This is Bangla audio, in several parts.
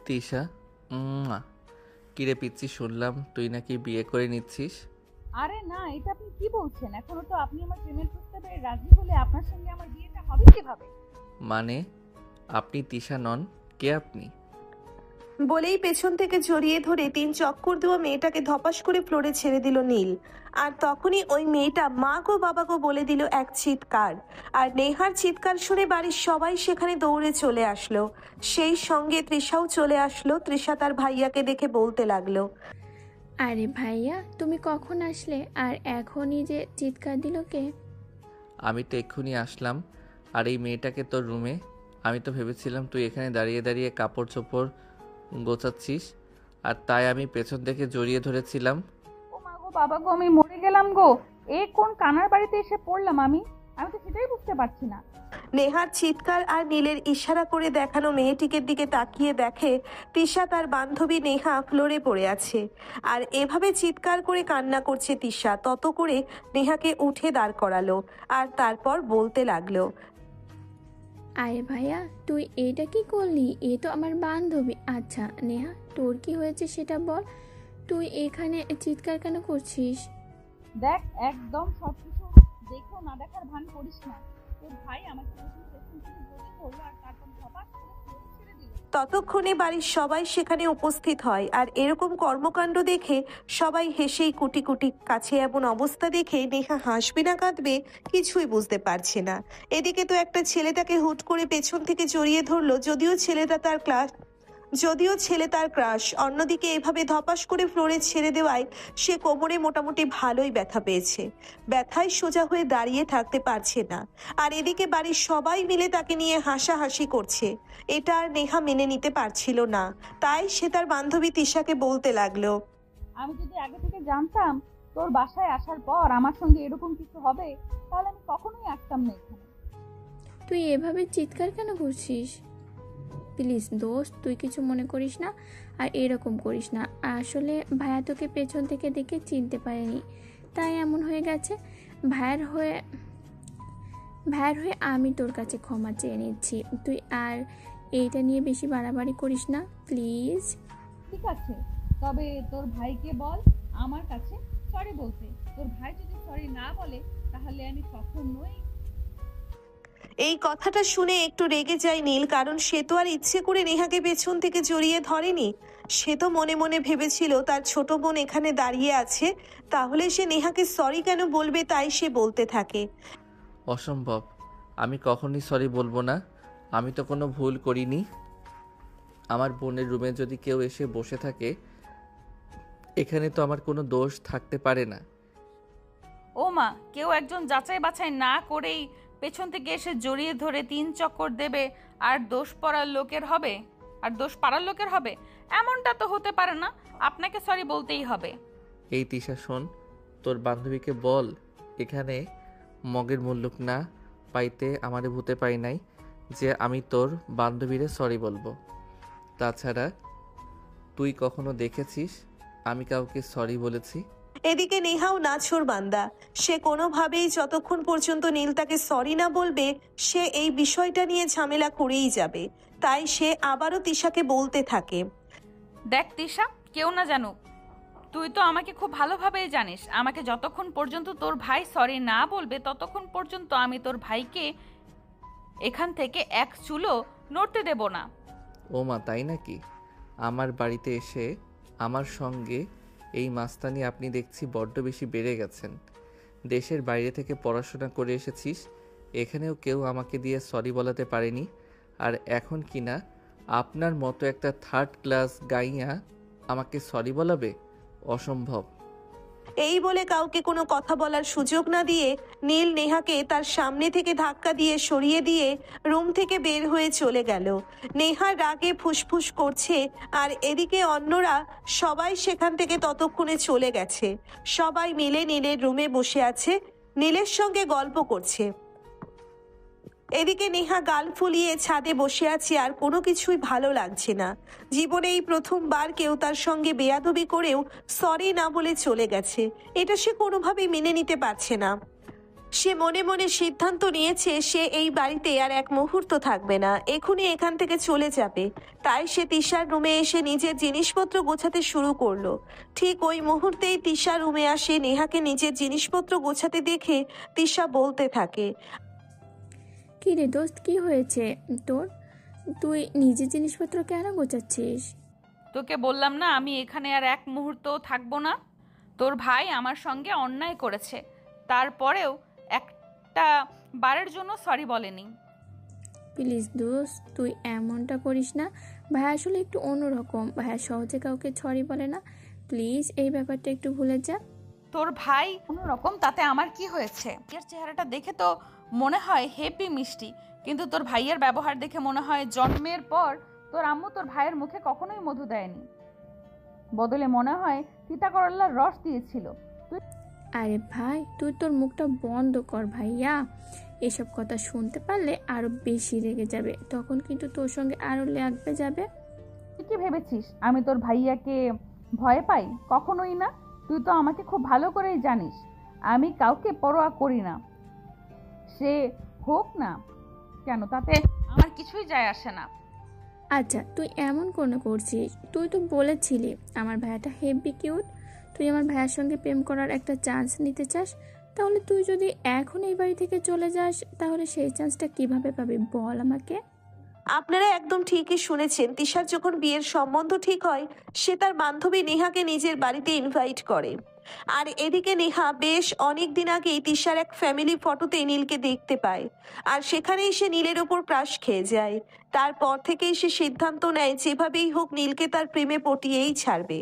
তিশা, উম্মা। কিরে পিচ্ছি, শুনলাম তুই নাকি বিয়ে করে নিচ্ছিস। আরে না, এটা আপনি কি বলছেন? এখনো তো আপনি আমার প্রেমের প্রস্তাবে রাজি হলে আপনার সঙ্গে আমার বিয়েটা হবে কিভাবে? মানে আপনি তিশা নন? কে আপনি? বলেই পেছন থেকে জড়িয়ে ধরে 3 চক্কর দেওয়া মেয়েটাকে ধপাস করে ফ্লোরে ছেড়ে দিল নীল। আর তখনই ওই মেয়েটা মা গো বাবা গো বলে দিল এক চিৎকার। আর নেহার চিৎকার শুনে বাড়ির সবাই সেখানে দৌড়ে চলে আসলো। সেই সঙ্গে তৃষাও চলে আসলো। তৃষা তার ভাইয়াকে দেখে বলতে লাগলো, আরে ভাইয়া, তুমি কখন আসলে? আর এখনই যে চিৎকার দিল কে? আমি তো এক্ষুনি আসলাম। আর এই মেয়েটাকে তোর রুমে। আমি তো ভেবেছিলাম তুই এখানে দাঁড়িয়ে দাঁড়িয়ে কাপড় চোপড় গোছাচ্ছিস, আর তাই আমি পেছন থেকে জড়িয়ে ধরেছিলাম। ও মা গো বাবা গো, আমি মরে গেলাম গো। এ কোন কানার বাড়িতে এসে পড়লাম আমি? আমি তো সেটাই বুঝতে পারছি না। নেহার চিৎকার আর নীলের ইশারা করে দেখানো মেয়েটিকে দিকে তাকিয়ে দেখে তিশা তার বান্ধবী নেহা ফ্লোরে পড়ে আছে। আর এভাবে চিৎকার করে কান্না করছে তিশা। তত করে নেহাকে উঠে দাঁড় করালো আর তারপর বলতে লাগলো, আরে ভাইয়া, তুই এটা কি করলি? এ তো আমার বান্ধবী। আচ্ছা নেহা, তোর কি হয়েছে সেটা বল। তুই এখানে চিৎকার কেন করছিস? দেখ, একদম সবকিছু দেখো না দেখার ভান করিস না। তোর ভাই আমাকে প্রথম পেছন থেকে জড়িয়ে ধরলো আর তারপর ধপাস করে ফ্লোরে ছেড়ে দিল। ততক্ষণে বাড়ির সবাই সেখানে উপস্থিত হয়। আর এরকম কর্মকাণ্ড দেখে সবাই হেসেই কুটি কুটি কাছে। এমন অবস্থা দেখে নেহা হাসবে না কাঁদবে কিছুই বুঝতে পারছে না। এদিকে তো একটা ছেলে তাকে হুট করে পেছন থেকে জড়িয়ে ধরলো, যদিও ছেলে তার ক্রাশ। অন্যদিকে এভাবে ধপাস করে ফ্লোরে ছেড়ে দেওয়ায় সে কোমরে মোটামুটি ভালোই ব্যথা পেয়েছে। ব্যথায় সোজা হয়ে দাঁড়িয়ে থাকতে পারছে না। আর এদিকে বাড়ির সবাই মিলে তাকে নিয়ে হাসাহাসি করছে। এটা আর নেহা মেনে নিতে পারছিল না। তাই সে তার বান্ধবী তিশাকে বলতে লাগলো, আমি যদি আগে থেকে জানতাম তোর বাসায় আসার পর আমার সঙ্গে এরকম কিছু হবে, তাহলে আমি কখনোই আসতাম না এখানে। তুই এভাবে চিৎকার কেন করছিস? প্লিজ দোস্ত, তুই কিছু মনে করিস না আর এরকম করিস না। আসলে ভাইয়া তোকে পেছন থেকে দেখে চিনতে পারেনি, তাই এমন হয়ে গেছে। ভাইয়ার হয়ে ভাইয়ার হয়ে আমি তোর কাছে ক্ষমা চেয়ে নিচ্ছি। তুই আর এইটা নিয়ে বেশি বাড়াবাড়ি করিস না প্লিজ। ঠিক আছে, তবে তোর ভাইকে বল আমার কাছে সরি বলতে। তোর ভাই যদি সরি না বলে তাহলে আমি কখনোই। এই কথাটা শুনে একটু রেগে যায় নীল। কারণ সে তো আর ইচ্ছে করে নেহাকে পেছন থেকে জড়িয়ে ধরেনি। সে তো মনে মনে ভেবেছিল তার ছোট বোন এখানে দাঁড়িয়ে আছে, তাহলে সে নেহাকে সরি কেন বলবে। তাই সে বলতে থাকে, অসম্ভব, আমি কখনই সরি বলবো না। আমি তো কোনো ভুল করিনি। আমার বোনের রুমে যদি কেউ এসে বসে থাকে, এখানে তো আমার কোনো দোষ থাকতে পারে না। ও মা, কেউ একজন যাচাই বাছাই না করেই পেছন থেকে এসে জড়িয়ে ধরে 3 চক্কর দেবে আর দোষ পাড়ার লোকের হবে? এমনটা তো হতে পারে না। আপনাকে সরি বলতেই হবে। এই তিশা শোন, তোর বান্ধবীকে বল এখানে মগের মুল্লুক না পাইতে আমারে ভূতে পাই নাই যে আমি তোর বান্ধবীরে সরি বলবো। তাছাড়া তুই কখনো দেখেছিস আমি কাউকে সরি বলেছি? এদিকে নেহাও নাছোড় বান্দা। সে কোনোভাবেই যতক্ষণ পর্যন্ত নীল তাকে সরি না বলবে সে এই বিষয়টা নিয়ে ঝামেলা করেই যাবে। তাই সে আবারও তিশাকে বলতে থাকে, দেখ তিশা, কেউ না জানুক, তুই তো আমাকে খুব ভালোভাবেই জানিস। আমাকে যতক্ষণ পর্যন্ত তোর ভাই সরি না বলবে ততক্ষণ পর্যন্ত আমি তোর ভাইকে এখান থেকে এক চুলো নড়তে দেব না। ও মা, তাই নাকি? আমার বাড়িতে এসে আমার সঙ্গে এই মাস্তানি আপনি দেখছি বড্ড বেশি বেড়ে গেছেন। দেশের বাইরে থেকে পড়াশোনা করে এসেছিস, এখানেও কেউ আমাকে দিয়ে সরি বলাতে পারেনি, আর এখন কি না আপনার মতো একটা থার্ড ক্লাস গাইয়া আমাকে সরি বলাবে? অসম্ভব। এই বলে কাউকে কোনো কথা বলার সুযোগ না দিয়ে নীল নেহাকে তার সামনে থেকে ধাক্কা দিয়ে সরিয়ে দিয়ে রুম থেকে বের হয়ে চলে গেল। নেহা রাগে ফুসফুস করছে। আর এদিকে অন্যরা সবাই সেখান থেকে ততক্ষণে চলে গেছে। সবাই মিলে নীলের রুমে বসে আছে, নীলের সঙ্গে গল্প করছে। এদিকে নেহা গাল ফুলিয়ে ছাদে বসে আছে আর কোনো কিছুই ভালো লাগছে না। জীবনে এই প্রথমবার কেউ তার সঙ্গে বেয়াদবি করেও সরি না বলে চলে গেছে। এটা সে কোনোভাবেই মেনে নিতে পারছে না। সে মনে মনে সিদ্ধান্ত নিয়েছে সে এই বাড়িতে আর এক মুহূর্ত থাকবে না, এখনই এখান থেকে চলে যাবে। তাই সে তিশার রুমে এসে নিজের জিনিসপত্র গোছাতে শুরু করলো। ঠিক ওই মুহূর্তেই তিশা রুমে আসে। নেহাকে নিজের জিনিসপত্র গোছাতে দেখে তিশা বলতে থাকে, কি রে দোস্ত, কি হয়েছে তোর? তুই নিজের জিনিসপত্র কেন গোছাচ্ছিস? তোকে বললাম না আমি এখানে আর এক মুহূর্তও থাকবো না। তোর ভাই আমার সঙ্গে অন্যায় করেছে, তারপরেও একটা বারের জন্য সরি বলেনি। প্লিজ দোস্ত, তুই এমনটা করিস না। ভাইয়া আসলে একটু অন্যরকম, ভাইয়া সহজে কাউকে সরি বলে না। প্লিজ এই ব্যাপারটা একটু ভুলে যা। তোর ভাই অন্যরকম, তাতে আমার কি হয়েছে? এর চেহারাটা দেখে তো মনে হয় হেপি মিষ্টি, কিন্তু তোর ভাইয়ের ব্যবহার দেখে মনে হয় জন্মের পর তোর আম্মু তোর ভাইয়ের মুখে কখনোই মধু দেয়নি, বদলে মনে হয় তিতা করল্লার রস দিয়েছিল। আরে ভাই, তুই তোর মুখটা বন্ধ কর ভাইয়া। এসব কথা শুনতে পারলে আরো বেশি রেগে যাবে, তখন কিন্তু তোর সঙ্গে আরো লাগবে যাবে। তুই কি ভেবেছিস আমি তোর ভাইয়াকে ভয় পাই? কখনোই না। তুই তো আমাকে খুব ভালো করেই জানিস আমি কাউকে পরোয়া করি না, সে হোক না কেন তাতে আমার কিছুই যায় আসে না। আচ্ছা, তুই এমন কোনো করছিস? তুই তো বলেছিলি আমার ভাইয়াটা হেভি কিউট, তুই আমার ভাইয়ার সঙ্গে প্রেম করার একটা চান্স নিতে চাস। তাহলে তুই যদি এখন এই বাড়ি থেকে চলে যাস, তাহলে সেই চান্সটা কিভাবে পাবি বল আমাকে? আপনারা একদম ঠিকই শুনেছেন। তিশার যখন বিয়ের সম্বন্ধ ঠিক হয়, সে তার বান্ধবী নেহাকে নিজের বাড়িতে ইনভাইট করে। আর এদিকে নেহা বেশ অনেক দিন আগেই তিশার এক ফ্যামিলি ফটোতে নীলকে দেখতে পায়, আর সেখানেই সে নীলের ওপর ক্রাশ খেয়ে যায়। তারপর থেকেই সে সিদ্ধান্ত নেয় যেভাবেই হোক নীলকে তার প্রেমে পটিয়েই ছাড়বে।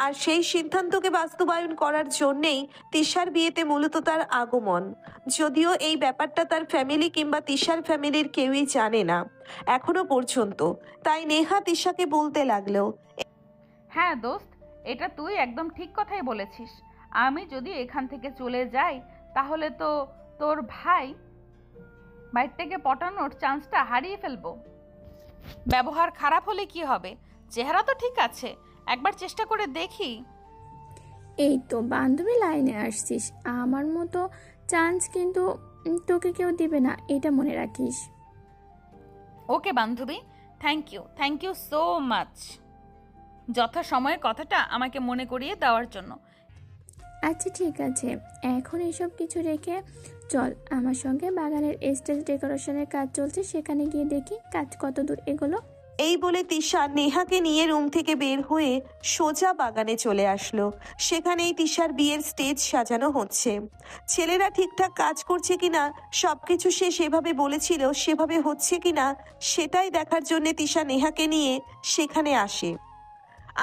আর সেই সিদ্ধান্তকে বাস্তবায়ন করার জন্যেই তিশার বিয়েতে মূলত তার আগমন। যদিও এই ব্যাপারটা তার ফ্যামিলি কিংবা তিশার ফ্যামিলির কেউই জানে না এখনো পর্যন্ত। তাই নেহা তিশাকে বলতে লাগলো, হ্যাঁ দোস্ত, এটা তুই একদম ঠিক কথাই বলেছিস। আমি যদি এখান থেকে চলে যাই তাহলে তো তোর ভাই বাইর থেকে পটানোর চান্সটা হারিয়ে ফেলবো। ব্যবহার খারাপ হলে কি হবে? চেহারা তো ঠিক আছে, একবার চেষ্টা করে দেখি। এই তো বান্ধবী লাইনে আসছিস, আমার মতো চান্স কিন্তু তোকে কেউ দিবে না, এটা মনে রাখিস। ওকে বান্ধবী, থ্যাংক ইউ সো মাচ যথাসময়ে কথাটা আমাকে মনে করিয়ে দেওয়ার জন্য। আচ্ছা ঠিক আছে, এখন এসব কিছু রেখে চল আমার সঙ্গে। বাগানের স্টেজ ডেকোরেশনের কাজ চলছে, সেখানে গিয়ে দেখি কাজ কত দূর এগোলো। এই বলে তিশা নেহাকে নিয়ে রুম থেকে বের হয়ে সোজা বাগানে চলে আসলো। সেখানেই তিশার বিয়ের স্টেজ সাজানো হচ্ছে। ছেলেরা ঠিকঠাক কাজ করছে কিনা, সবকিছু সে সেভাবে বলেছিল সেভাবে হচ্ছে কিনা সেটাই দেখার জন্য তিশা নেহাকে নিয়ে সেখানে আসে।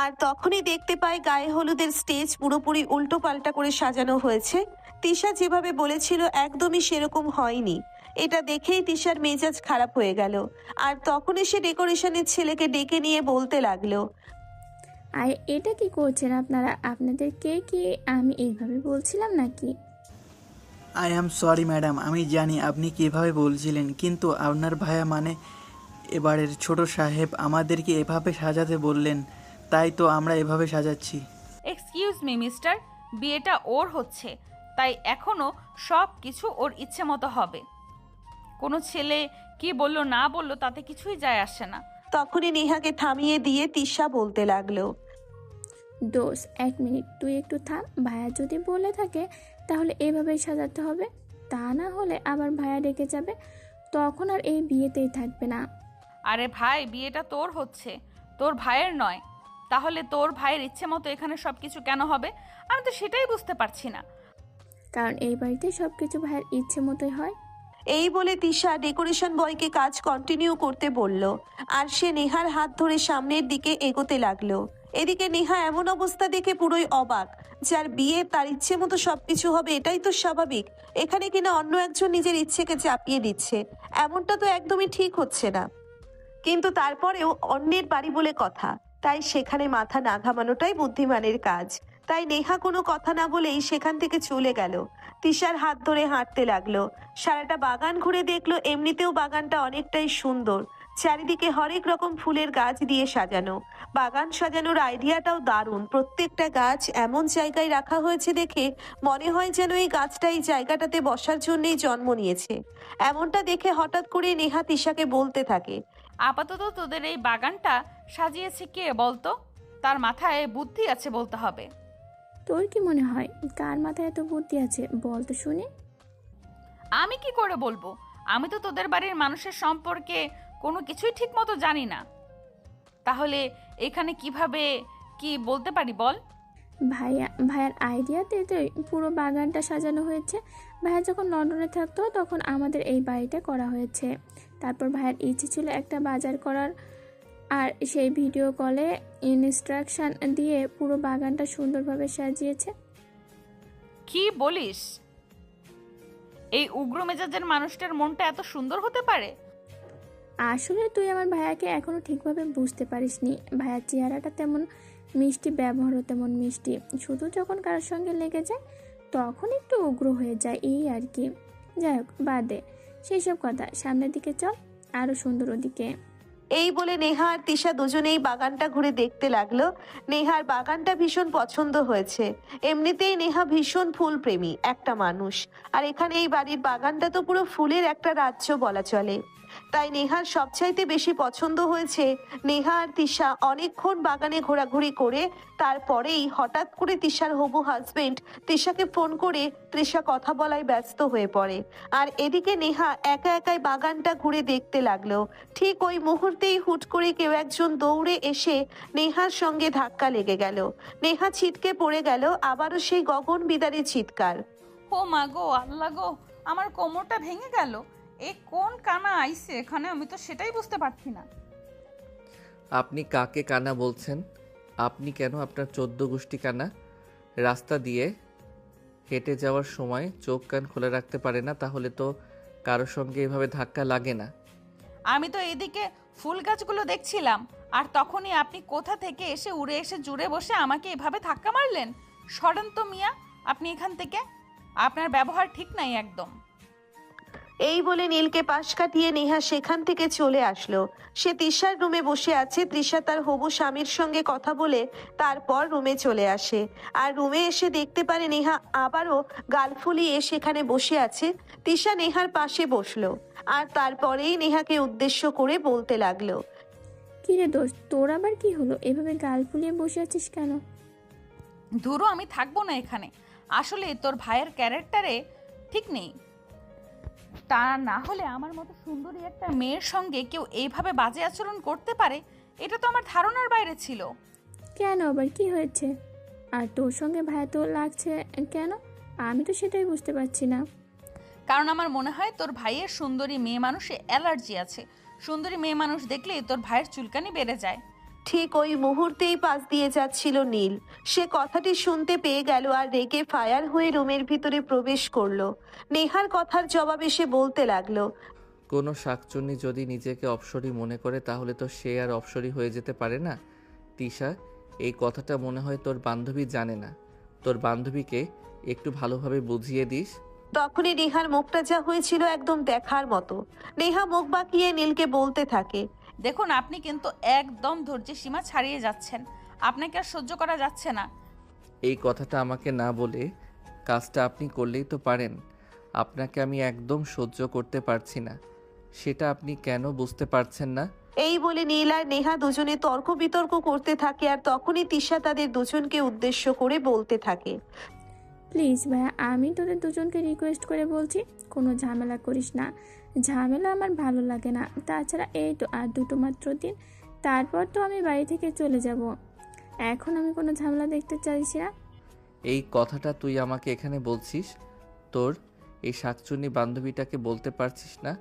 আর তখনই দেখতে পায় গায়ে হলুদের স্টেজ পুরোপুরি উল্টো পাল্টা করে সাজানো হয়েছে। তিশা যেভাবে বলেছিল একদমই সেরকম হয়নি। এটা দেখেই তিশার মেজাজ খারাপ হয়ে গেল। আর তখনই সে ডেকোরেশনের ছেলেকে ডেকে নিয়ে বলতে লাগলো, আর এটা কি করছেন আপনারা? আপনাদের কে কি আমি এইভাবে বলছিলাম নাকি? আই অ্যাম সরি ম্যাডাম, আমি জানি আপনি কীভাবে বলছিলেন, কিন্তু আপনার ভাইয়া মানে এবারের ছোট সাহেব আমাদেরকে এভাবে সাজাতে বললেন, তাই তো আমরা এভাবে সাজাচ্ছি। এক্সকিউজ মি মিস্টার, বিয়েটা ওর হচ্ছে, তাই এখনো সব কিছু ওর ইচ্ছে মতো হবে। কোনো ছেলে কি বললো না বললো তাতে কিছুই যায় আসে না। তখনই নেহাকে থামিয়ে দিয়ে তিশা বলতে লাগলো, দোষ, এক মিনিট তুই একটু থাম। ভাইয়া যদি বলে থাকে তাহলে এভাবেই সাজাতে হবে, তা না হলে আবার ভাইয়া ডেকে যাবে, তখন আর এই বিয়েতেই থাকবে না। আরে ভাই, বিয়েটা তোর হচ্ছে, তোর ভাইয়ের নয়। তাহলে তোর ভাইয়ের ইচ্ছে মতো এখানে সব কিছু কেন হবে? আমি তো সেটাই বুঝতে পারছি না। কারণ এই বাড়িতে সব কিছু ভাইয়ের ইচ্ছে মতোই হয়। এই বলে তিশা ডেকোরেশন বয়কে কাজ কন্টিনিউ করতে বলল। আর সে নেহার হাত ধরে সামনের দিকে এগোতে লাগলো। এদিকে নেহা এমন অবস্থা দেখে পুরোই অবাক। যার বিয়ে তার ইচ্ছে মতো সবকিছু হবে এটাই তো স্বাভাবিক, এখানে কিনা অন্য একজন নিজের ইচ্ছেকে চাপিয়ে দিচ্ছে। এমনটা তো একদমই ঠিক হচ্ছে না। কিন্তু তারপরেও অন্যের বাড়ি বলে কথা, তাই সেখানে মাথা না ঘামানোটাই বুদ্ধিমানের কাজ। তাই নেহা কোনো কথা না বলেই সেখান থেকে চলে গেল। তিশার হাত ধরে হাঁটতে লাগলো। সারাটা বাগান ঘুরে দেখলো এমনিতেও বাগানটা অনেকটাই সুন্দর, চারিদিকে হরেক রকম ফুলের গাছ দিয়ে সাজানো। বাগান সাজানোর আইডিয়াটাও দারুণ। প্রত্যেকটা গাছ এমন জায়গায় রাখা হয়েছে দেখে মনে হয় যেন এই গাছটা এই জায়গাটাতে বসার জন্যই জন্ম নিয়েছে। এমনটা দেখে হঠাৎ করে নেহা তিশাকে বলতে থাকে, আপাতত তোদের এই বাগানটা সাজিয়েছে কে বলতো? তার মাথায় বুদ্ধি আছে বলতে হবে। তোর কি মনে হয় কার মাথায় এত বুদ্ধি আছে বল তো শুনি? আমি কি করে বলবো? আমি তো তোদের বাড়ির মানুষের সম্পর্কে কোনো কিছুই ঠিক মতো জানি না। তাহলে এখানে কিভাবে কি বলতে পারি বল? ভাইয়ার আইডিয়াতে তো পুরো বাগানটা সাজানো হয়েছে। ভাইয়া যখন লন্ডনে থাকতো তখন আমাদের এই বাড়িটা করা হয়েছে। তারপর ভাইয়ার ইচ্ছে ছিল একটা বাজার করার, আর সেই ভিডিও কলে ইনস্ট্রাকশন দিয়ে পুরো বাগানটা সুন্দরভাবে সাজিয়েছে। কি বলিস? এই উগ্র মেজাজের মানুষটার মনটা এত সুন্দর হতে পারে? আসলে তুই আমার ভাইয়াকে এখনো ঠিকভাবে বুঝতে পারিসনি। ভাইয়ার চেহারাটা তেমন মিষ্টি, ব্যবহারও তেমন মিষ্টি, শুধু যখন কারোর সঙ্গে লেগে যায় তখন একটু উগ্র হয়ে যায়, এই আর কি। যাই হোক, বাদ দে সেই সব কথা, সামনের দিকে চল, আরো সুন্দর ওদিকে। এই বলে নেহা আর তিশা দুজনেই বাগানটা ঘুরে দেখতে লাগলো। নেহার বাগানটা ভীষণ পছন্দ হয়েছে। এমনিতেই নেহা ভীষণ ফুল প্রেমী একটা মানুষ, আর এখানে এই বাড়ির বাগানটা তো পুরো ফুলের একটা রাজ্য বলা চলে। তাই নেহার সবচাইতে বেশি পছন্দ হয়েছে। নেহা আর তিশা অনেকক্ষণ বাগানে ঘোরাঘুরি করে তারপরেই হঠাৎ করে তিশার হবু হাজবেন্ড তিশাকে ফোন করে তৃষা কথা বলায় ব্যস্ত হয়ে পড়ে। আর এদিকে নেহা একা একাই বাগানটা ঘুরে দেখতে লাগলো। ঠিক ওই মুহূর্তেই হুট করে কেউ একজন দৌড়ে এসে নেহার সঙ্গে ধাক্কা লেগে গেল। নেহা ছিটকে পড়ে গেল, আবারও সেই গগন বিদারী চিৎকার। ও মা গো, আল্লাহ গো, আমার কোমরটা ভেঙে গেল। এ কোন কানা আইছে এখানে? আমি তো সেটাই বুঝতে পারছি না। আপনি কাকে কানা বলছেন? আপনি কেন? আপনার 14 গোষ্ঠী কানা। রাস্তা দিয়ে হেঁটে যাওয়ার সময় চোখ কান খোলা রাখতে পারে না, তাহলে তো কারোর সঙ্গে এভাবে ধাক্কা লাগে না। আমি তো এদিকে ফুল গাছগুলো দেখছিলাম, আর তখনই আপনি কোথা থেকে এসে উড়ে এসে জুড়ে বসে আমাকে এভাবে ধাক্কা মারলেন। সরেন তো মিয়া আপনি এখান থেকে। আপনার ব্যবহার ঠিক নাই একদম। এই বলে নীলকে পাশ কাটিয়ে নেহা সেখান থেকে চলে আসলো। সে তৃষার রুমে বসে আছে। তৃষা তার হবু স্বামীর সঙ্গে কথা বলে তারপর রুমে চলে আসে, আর রুমে এসে দেখতে পারে নেহা আবারও গাল ফুলিয়ে সেখানে বসে আছে। তৃষা নেহার পাশে বসলো, আর তারপরেই নেহাকে উদ্দেশ্য করে বলতে লাগলো, কিরে দোস্ত, তোর আবার কি হলো? এভাবে গাল ফুলিয়ে বসে আছিস কেন? ধুরো, আমি থাকবো না এখানে। আসলে তোর ভাইয়ের ক্যারেক্টারে ঠিক নেই। তা না হলে আমার মতো সুন্দরী একটা মেয়ের সঙ্গে কেউ এইভাবে বাজে আচরণ করতে পারে, এটা তো আমার ধারণার বাইরে ছিল। কেন আবার কি হয়েছে? আর তোর সঙ্গে ভাইয়া তো লাগছে কেন? আমি তো সেটাই বুঝতে পারছি না। কারণ আমার মনে হয় তোর ভাইয়ের সুন্দরী মেয়ে মানুষে অ্যালার্জি আছে। সুন্দরী মেয়ে মানুষ দেখলেই তোর ভাইয়ের চুলকানি বেড়ে যায়। ঠিক ওই মুহূর্তেই পাশ দিয়ে যাচ্ছিল নীল। সে কথাটি শুনতে পেয়ে গেল আর রেগে ফায়ার হয়ে রুমের ভিতরে প্রবেশ করলো। নেহার কথার জবাবে সে বলতে লাগলো, কোনো শাকচুন্নি যদি নিজেকে অপসরী মনে করে তাহলে তো সে আর অপসরী হয়ে যেতে পারে না। তিশা, এই কথাটা মনে হয় তোর বান্ধবী জানে না। তোর বান্ধবীকে একটু ভালোভাবে বুঝিয়ে দিস। তখনই নেহার মুখটা যা হয়েছিল একদম দেখার মতো। নেহা মুখ বাঁকিয়ে নীলকে বলতে থাকে, দেখুন, আপনি কিন্তু একদম ধৈর্যের সীমা ছাড়িয়ে যাচ্ছেন। আপনাকে আর সহ্য করা যাচ্ছে না। এই কথাটা আমাকে না বলে কাজটা আপনি করলেই তো পারেন। আপনাকে আমি একদম সহ্য করতে পারছি না, সেটা আপনি কেন বুঝতে পারছেন না? এই বলে নীল আর নেহা দুজনে তর্ক বিতর্ক করতে থাকে। আর তখনই তিশা তাদের দুজনকে উদ্দেশ্য করে বলতে থাকে, প্লিজ ভাইয়া, আমি তোদের দুজনকে রিকোয়েস্ট করে বলছি, কোনো ঝামেলা করিস না। ঝামেলা আমার ভালো লাগে না। তাছাড়া এই তো আর দুটো মাত্র দিন, তারপর তো আমি বাড়ি থেকে চলে যাব। এখন আমি কোনো ঝামেলা দেখতে চাইছি না। এই কথাটা তুই আমাকে এখানে বলছিস? তোর এই শাকচুন্নি বান্ধবীটাকে বলতে পারছিস না?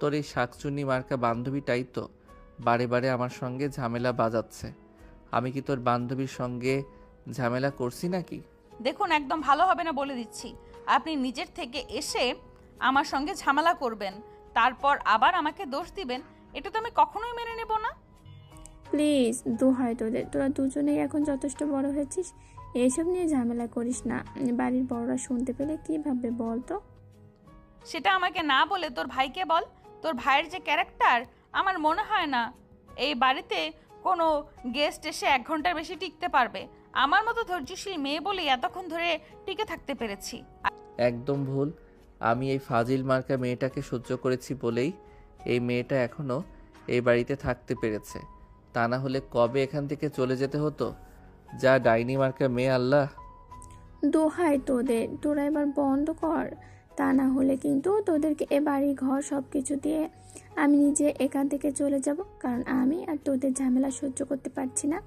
তোর এই শাকচুন্নি মার্কা বান্ধবীটাই তো বারে বারে আমার সঙ্গে ঝামেলা বাজাচ্ছে। আমি কি তোর বান্ধবীর সঙ্গে ঝামেলা করছি নাকি? দেখুন, একদম ভালো হবে না বলে দিচ্ছি। আপনি নিজের থেকে এসে আমার সঙ্গে ঝামেলা করবেন, তারপর আবার আমাকে দোষ দিবেন, এটা তো আমি কখনোই মেনে নেব না। প্লিজ, দোহাই তোদের, তোরা দুজনেই এখন যথেষ্ট বড় হয়েছিস, এইসব নিয়ে ঝামেলা করিস না। বাড়ির বড়রা শুনতে পেলে কী ভাববে বল তো? সেটা আমাকে না বলে তোর ভাইকে বল। তোর ভাইয়ের যে ক্যারেক্টার আমার মনে হয় না এই বাড়িতে কোনো গেস্ট এসে 1 ঘন্টার বেশি টিকতে পারবে। আমার মতো ধৈর্যশীল মেয়ে বলেই এতক্ষণ ধরে টিকে থাকতে পেরেছি। একদম ভুল। আমি এই ফাজিল মার্কা মেয়েটাকে সহ্য করেছি বলেই এই মেয়েটা এখনও এই বাড়িতে থাকতে পেরেছে। তা না হলে কবে এখান থেকে চলে যেতে হতো। যা ডাইনি মার্কা মেয়ে, আল্লাহ। দোহাই তোদের, তোরা এবার বন্ধ কর। তা না হলে কিন্তু তোদেরকে এ বাড়ি ঘর সব কিছু দিয়ে আমি নিজে এখান থেকে চলে যাব, কারণ আমি আর তোদের ঝামেলা সহ্য করতে পারছি না।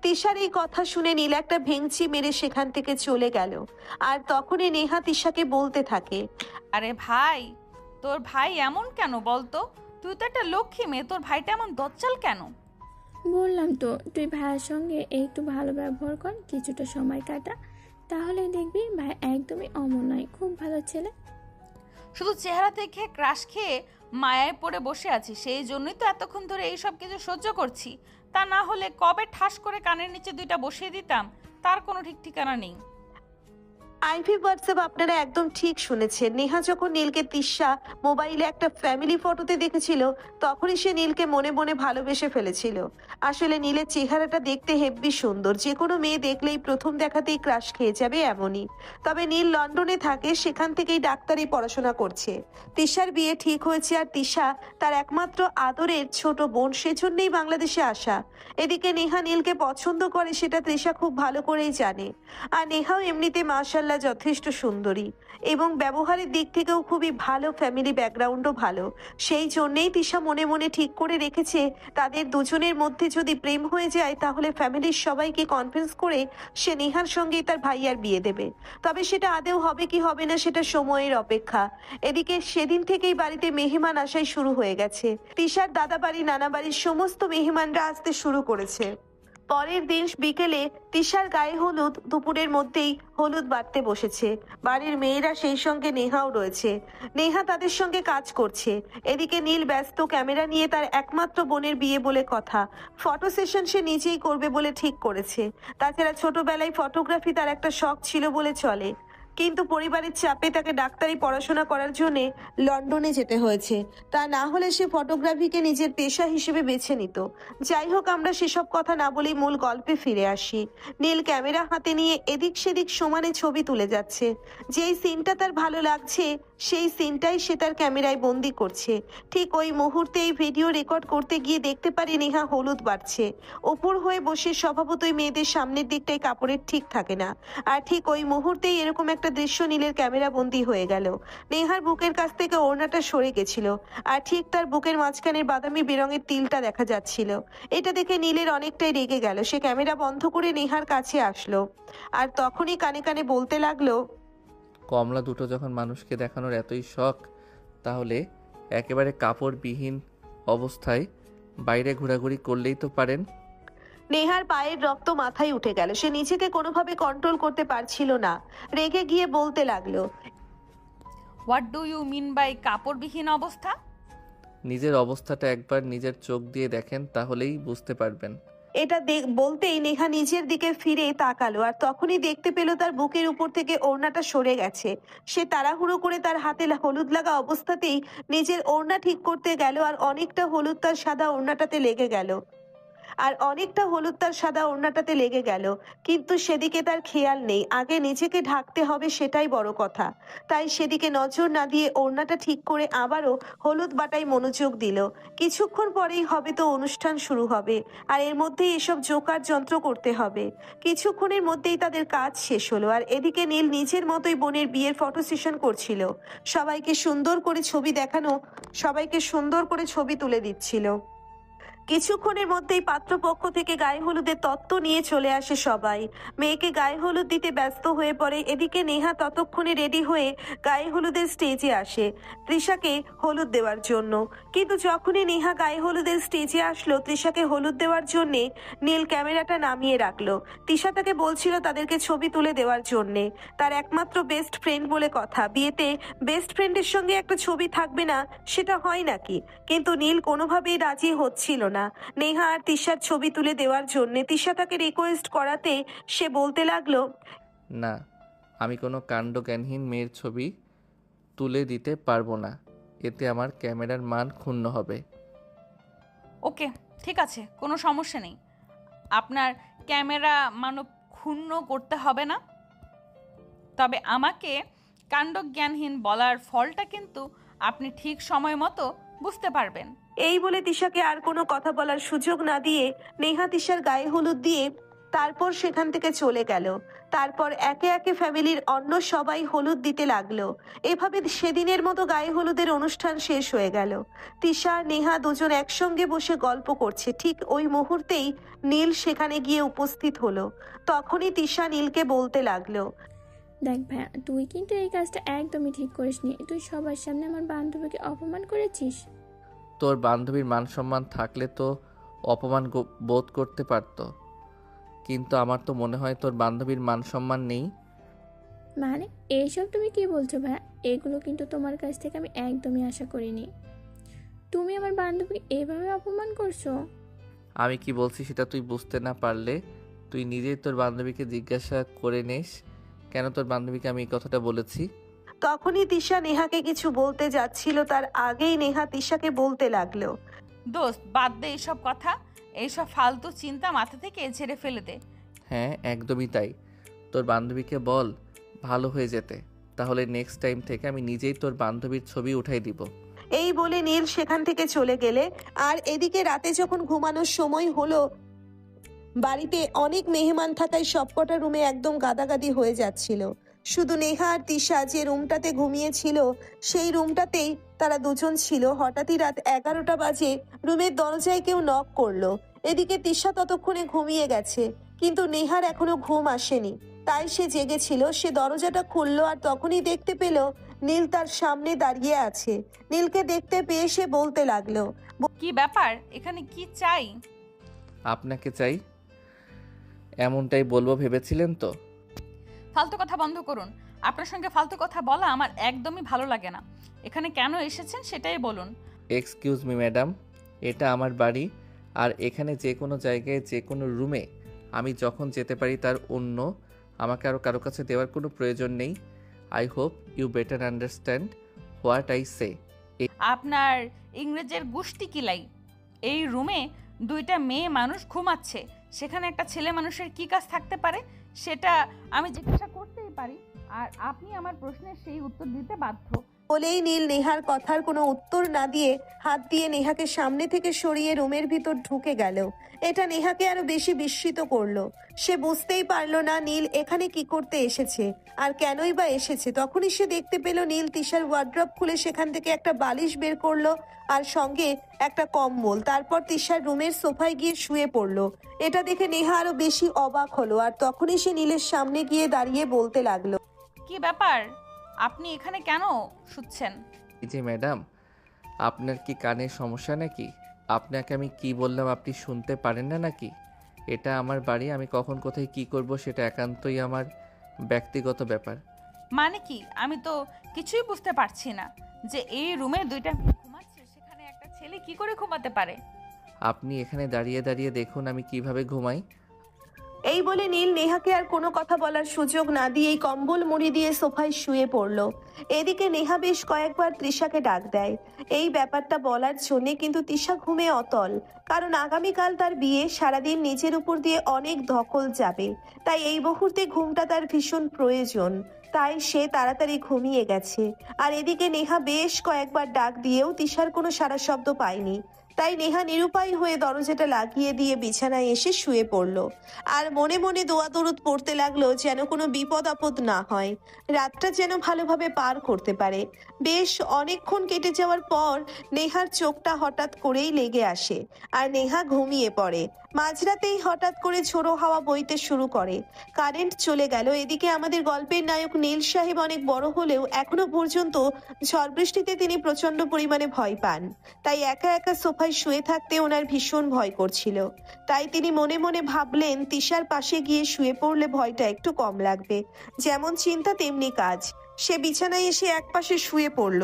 তিশার এই কথা শুনে নীল একটা ভেঙচি মেরে সেখান থেকে চলে গেল। আর তখনই নেহা তিশাকে বলতে থাকে, আরে ভাই, তোর ভাই এমন কেন বলতো? তুই তো একটা লক্ষ্মী মেয়ে, তোর ভাইটা এমন দজ্জাল কেন? বললাম তো, তুই ভাইয়ের সঙ্গে একটু ভালো ব্যবহার কর, কিছুটা সময় কাটা, তাহলে দেখবি ভাই একদমই অমন নয়, খুব ভালো ছেলে। শুধু চেহারা থেকে ক্রাশ খেয়ে মায়ায় পড়ে বসে আছি, সেই জন্যই তো এতক্ষণ ধরে এইসব কিছু সহ্য করছি। তা না হলে কবে ঠাস করে কানের নিচে 2টা বসিয়ে দিতাম, তার কোনো ঠিক ঠিকানা নেই। আইভি হোয়াটসঅ্যাপ, আপনারা একদম ঠিক শুনেছেন। নেহা যখন নীলকে তিশা মোবাইলে একটা ফ্যামিলি ফটোতে দেখেছিল, তখনই সে নীলকে মনে মনে ভালোবেসে ফেলেছিল। আসলে নীলের চেহারাটা দেখতে হেব্বি সুন্দর, যে কোনো মেয়ে দেখলেই প্রথম দেখাতেই ক্রাশ খেয়ে যাবে এমনই। তবে নীল লন্ডনে থাকে, সেখান থেকেই ডাক্তারি পড়াশোনা করছে। তিশার বিয়ে ঠিক হয়েছে, আর তিশা তার একমাত্র আদরের ছোট বোন, সেজন্যই বাংলাদেশে আসা। এদিকে নেহা নীলকে পছন্দ করে, সেটা তৃষা খুব ভালো করেই জানে। আর নেহাও এমনিতে মাশাল্লাহ যথেষ্ট সুন্দরী, এবং ব্যবহারের দিক থেকেও খুবই ভালো, ফ্যামিলি ব্যাকগ্রাউন্ডও ভালো। সেই জন্যেই তিশা মনে মনে ঠিক করে রেখেছে, তাদের দুজনের মধ্যে যদি প্রেম হয়ে যায়, তাহলে ফ্যামিলির সবাইকে কনভিন্স করে সে নেহার সঙ্গেই তার ভাইয়ার বিয়ে দেবে। তবে সেটা আদেও হবে কি হবে না, সেটা সময়ের অপেক্ষা। এদিকে সেদিন থেকেই বাড়িতে মেহমান আসাই শুরু হয়ে গেছে। তিশার দাদা বাড়ি, নানা বাড়ির সমস্ত মেহমানরা আসতে শুরু করেছে। পরের দিন বিকেলে তিশার গায়ে হলুদ, দুপুরের মধ্যেই হলুদ বাটতে বসেছে। বাড়ির মেয়েরা, সেই সঙ্গে নেহাও রয়েছে। নেহা তাদের সঙ্গে কাজ করছে। এদিকে নীল ব্যস্ত, ক্যামেরা নিয়ে, তার একমাত্র বোনের বিয়ে বলে কথা। ফটো সেশন সে নিজেই করবে বলে ঠিক করেছে। তাছাড়া ছোটবেলায় ফটোগ্রাফি তার একটা শখ ছিল বলে চলে, কিন্তু পরিবারের চাপে তাকে ডাক্তারি পড়াশোনা করার জন্য লন্ডনে যেতে হয়েছে। তা না হলে সে ফটোগ্রাফিকে নিজের পেশা হিসেবে বেছে নিত। যাই হোক, আমরা সেসব কথা না বলেই মূল গল্পে ফিরে আসি। নীল ক্যামেরা হাতে নিয়ে এদিক সেদিক সমানে ছবি তুলে যাচ্ছে। যেই সিনটা তার ভালো লাগছে, সেই সিনটাই সে তার ক্যামেরায় বন্দি করছে। ঠিক ওই মুহূর্তে এই ভিডিও রেকর্ড করতে গিয়ে দেখতে পারি নেহা হলুদ বাড়ছে। ওপর হয়ে বসে, স্বভাবতই মেয়েদের সামনের দিকটাই কাপড়ের ঠিক থাকে না। আর ঠিক ওই মুহূর্তেই এরকম একটা দৃশ্য নীলের ক্যামেরা বন্দি হয়ে গেল। নেহার বুকের কাছ থেকে ওড়নাটা সরে গেছিল, আর ঠিক তার বুকের মাঝখানের বাদামি বেরঙের তিলটা দেখা যাচ্ছিল। এটা দেখে নীলের অনেকটাই রেগে গেল। সে ক্যামেরা বন্ধ করে নেহার কাছে আসলো, আর তখনই কানে কানে বলতে লাগলো, কমলা দুটো যখন মানুষকে দেখানোর এতই শখ, তাহলে একেবারে কাপড়বিহীন অবস্থায় বাইরে ঘোরাঘুরি করলেই তো পারেন। নেহার পায়ের রক্ত মাথায় উঠে গেল। সে নিজেকে কোনোভাবে কন্ট্রোল করতে পারছিল না। রেগে গিয়ে বলতে লাগলো, what do you mean by কাপড়বিহীন অবস্থা? নিজের অবস্থাটা একবার নিজের চোখ দিয়ে দেখেন, তাহলেই বুঝতে পারবেন। এটা বলতেই নেহা নিজের দিকে ফিরে তাকালো, আর তখনই দেখতে পেল তার বুকের উপর থেকে ওড়নাটা সরে গেছে। সে তাড়াহুড়ো করে তার হাতে হলুদ লাগা অবস্থাতেই নিজের ওড়না ঠিক করতে গেল, আর অনেকটা হলুদ তার সাদা ওড়নাটাতে লেগে গেল। কিন্তু সেদিকে তার খেয়াল নেই। আগে নিজেকে ঢাকতে হবে, সেটাই বড় কথা। তাই সেদিকে নজর না দিয়ে ওড়নাটা ঠিক করে আবারও হলুদ বাটায় মনোযোগ দিল। কিছুক্ষণ পরেই হবে তো অনুষ্ঠান শুরু হবে, আর এর মধ্যেই এসব জোকার যন্ত্র করতে হবে। কিছুক্ষণের মধ্যেই তাদের কাজ শেষ হলো, আর এদিকে নীল নিজের মতোই বোনের বিয়ের ফটো সেশন করছিল। সবাইকে সুন্দর করে ছবি তুলে দিচ্ছিল। কিছুক্ষণের মধ্যেই পাত্রপক্ষ থেকে গায়ে হলুদের তত্ত্ব নিয়ে চলে আসে সবাই। মেয়েকে গায়ে হলুদ দিতে ব্যস্ত হয়ে পড়ে। এদিকে নেহা ততক্ষণে রেডি হয়ে গায়ে হলুদের স্টেজে আসে তৃষাকে হলুদ দেওয়ার জন্য। কিন্তু যখনই নেহা গায়ে হলুদের স্টেজে আসলো তৃষাকে হলুদ দেওয়ার জন্যে, নীল ক্যামেরাটা নামিয়ে রাখলো। তৃষা তাকে বলছিল তাদেরকে ছবি তুলে দেওয়ার জন্যে। তার একমাত্র বেস্ট ফ্রেন্ড বলে কথা, বিয়েতে বেস্ট ফ্রেন্ডের সঙ্গে একটা ছবি থাকবে না, সেটা হয় নাকি? কিন্তু নীল কোনোভাবেই রাজি হচ্ছিল না নেহা আর তিশার ছবি তুলে দেওয়ার জন্য। তিশা তাকে রিকোয়েস্ট করাতে সে বলতে লাগলো, না, আমি কোনো কাণ্ডজ্ঞানহীন মেয়ের ছবি তুলে দিতে পারবো না, এতে আমার ক্যামেরার মান ক্ষুণ্ণ হবে। ওকে, ঠিক আছে, কোনো সমস্যা নেই। আপনার ক্যামেরা মানব ক্ষুণ্ণ করতে হবে না। তবে আমাকে কাণ্ডজ্ঞানহীন বলার ফলটা কিন্তু আপনি ঠিক সময় মতো বুঝতে পারবেন। এই বলে তিশাকে আর কোনো কথা বলার সুযোগ না দিয়ে নেহা তিশার গায়ে হলুদ দিয়ে তারপর সেখান থেকে চলে গেল। তারপর একে একে ফ্যামিলির অন্য সবাই হলুদ দিতে লাগলো। এভাবে সেদিনের মতো গায়ে হলুদের অনুষ্ঠান শেষ হয়ে গেল। তিশা আর নেহা দুজন একসঙ্গে বসে গল্প করছে। ঠিক ওই মুহূর্তেই নীল সেখানে গিয়ে উপস্থিত হলো। তখনই তিশা নীলকে বলতে লাগলো, দেখ ভাইয়া, তুই কিন্তু এই কাজটা একদমই ঠিক করিসনি। তুই সবার সামনে আমার বান্ধবীকে অপমান করেছিস। তোর বান্ধবীর মান সম্মান থাকলে তো অপমান বোধ করতে পারতো, কিন্তু আমার তো মনে হয় তোর বান্ধবীর মান সম্মান নেই। মানে এইসব তুমি কি বলছো ভাইয়া? এগুলো কিন্তু তোমার কাছ থেকে আমি একদমই আশা করিনি। তুমি আমার বান্ধবীকে এইভাবে অপমান করছো। আমি কি বলছি সেটা তুই বুঝতে না পারলে তুই নিজেই তোর বান্ধবীকে জিজ্ঞাসা করে নিস কেন তোর বান্ধবীকে আমি এই কথাটা বলেছি। তখনই তিশা নেহাকে কিছু বলতে যাচ্ছিল, তার আগেই নেহা তিশাকে বলতে লাগলো, দোস্ত, বাদ দে এইসব কথা, এইসব ফালতু চিন্তা মাথা থেকে ঝেড়ে ফেলে দে। হ্যাঁ, একদমই তাই। তোর বান্ধবীকে বল ভালো হয়ে যেতে, তাহলে নেক্সট টাইম থেকে আমি নিজেই তোর বান্ধবীর ছবি উঠাই দিব। এই বলে নীল সেখান থেকে চলে গেলে আর এদিকে রাতে যখন ঘুমানোর সময় হলো, বাড়িতে অনেক মেহমান থাকায় সবকটা রুমে একদম গাদাগাদি হয়ে যাচ্ছিল। শুধু নেহা আর তিশা যে রুমটাতে ঘুমিয়েছিল সেই রুমটাতেই তারা দুজন ছিল। হঠাৎই রাত 11টা বাজে রুমের দরজায় কেউ নক করলো। এদিকে তিশা ততক্ষণে ঘুমিয়ে গেছে, কিন্তু নেহার এখনো ঘুম আসেনি, তাই সে জেগেছিল। সে দরজাটা খুললো আর তখনই দেখতে পেল নীল তার সামনে দাঁড়িয়ে আছে। নীলকে দেখতে পেয়ে সে বলতে লাগলো, কি ব্যাপার, এখানে কি চাই? আপনাকে চাই। এমনটাই বলবো ভেবেছিলেন তো? ফালতু কথা বন্ধ করুন। আপনার সঙ্গে ফালতু কথা বলা আমার একদমই ভালো লাগে না। এখানে কেন এসেছেন সেটাই বলুন। এক্সকিউজ মি ম্যাডাম, এটা আমার বাড়ি, আর এখানে যে কোনো জায়গায় যে কোনো রুমে আমি যখন যেতে পারি তার অন্য আমাকে আরও কারো কাছে দেওয়ার কোনো প্রয়োজন নেই। I hope you better understand what I say. আপনার ইংরেজের গুষ্টি কিলাই। এই রুমে দুইটা মেয়ে মানুষ ঘুমাচ্ছে, সেখানে একটা ছেলে মানুষের কি কাজ থাকতে পারে সেটা আমি জিজ্ঞাসা করতেই পারি, আর আপনি আমার প্রশ্নের সেই উত্তর দিতে বাধ্য। বলেই নীল নেহার কথার কোনো উত্তর না দিয়ে হাত দিয়ে নেহাকে সামনে থেকে সরিয়ে রুমের ভিতর ঢুকে গেল। এটা নেহাকে আরো বেশি বিস্মিত করলো। সে বুঝতেই পারলো না নীল এখানে কি করতে এসেছে আর কেনই বা এসেছে। তখনই সে দেখতে পেল নীল তিশার ওয়ার্ড্রপ খুলে সেখান থেকে একটা বালিশ বের করলো আর সঙ্গে একটা কম্বল। তারপর তিশার রুমের সোফায় গিয়ে শুয়ে পড়লো। এটা দেখে নেহা আরো বেশি অবাক হলো আর তখনই সে নীলের সামনে গিয়ে দাঁড়িয়ে বলতে লাগলো, কি ব্যাপার, আপনি এখানে কেন শুচ্ছেন? জি ম্যাডাম, আপনার কি কানের সমস্যা নাকি? আপনাকে আমি কি বললাম আপনি শুনতে পারেন না নাকি? এটা আমার বাড়ি, আমি কখন কোথায় কি করব সেটা একান্তই আমার ব্যক্তিগত ব্যাপার। মানে কি, আমি তো কিছুই বুঝতে পারছি না। যে এই রুমে দুইটা মেয়ে ঘুমাচ্ছে সেখানে একটা ছেলে কি করে ঘুমাতে পারে? আপনি এখানে দাঁড়িয়ে দাঁড়িয়ে দেখুন আমি কিভাবে ঘুমাই। এই বলে নীল নেহাকে আর কোনো কথা বলার সুযোগ না দিয়েই কম্বল মুড়ি দিয়ে সোফায় শুয়ে পড়লো। এদিকে নেহা বেশ কয়েকবার তৃষাকে ডাক দেয় এই ব্যাপারটা বলার জন্যে, কিন্তু তৃষা ঘুমে অতল, কারণ আগামীকাল তার বিয়ে। সারাদিন নিজের উপর দিয়ে অনেক ধকল যাবে, তাই এই মুহূর্তে ঘুমটা তার ভীষণ প্রয়োজন। তাই সে তাড়াতাড়ি ঘুমিয়ে গেছে। আর এদিকে নেহা বেশ কয়েকবার ডাক দিয়েও তৃষার কোনো সাড়া শব্দ পায়নি। তাই নেহা নিরুপায় হয়ে দরজাটা লাগিয়ে দিয়ে বিছানায় এসে শুয়ে পড়ল আর মনে মনে দোয়া দরুদ পড়তে লাগলো যেন কোনো বিপদ আপদ না হয়, রাতটা যেন ভালোভাবে পার করতে পারে। বেশ অনেকক্ষণ কেটে যাওয়ার পর নেহার চোখটা হঠাৎ করেই লেগে আসে আর নেহা ঘুমিয়ে পড়ে। মাঝরাতেই হঠাৎ করে ঝোড়ো হাওয়া বইতে শুরু করে, কারেন্ট চলে গেল। এদিকে আমাদের গল্পের নায়ক নীল সাহেব অনেক বড় হলেও এখনো পর্যন্ত ঝড় বৃষ্টিতে তিনি প্রচন্ড পরিমাণে ভয় পান। তাই একা একা সোফায় শুয়ে থাকতে ওনার ভীষণ ভয় করছিল। তাই তিনি মনে মনে ভাবলেন তিশার পাশে গিয়ে শুয়ে পড়লে ভয়টা একটু কম লাগবে। যেমন চিন্তা তেমনি কাজ। সে বিছানায় এসে একপাশে শুয়ে পড়ল।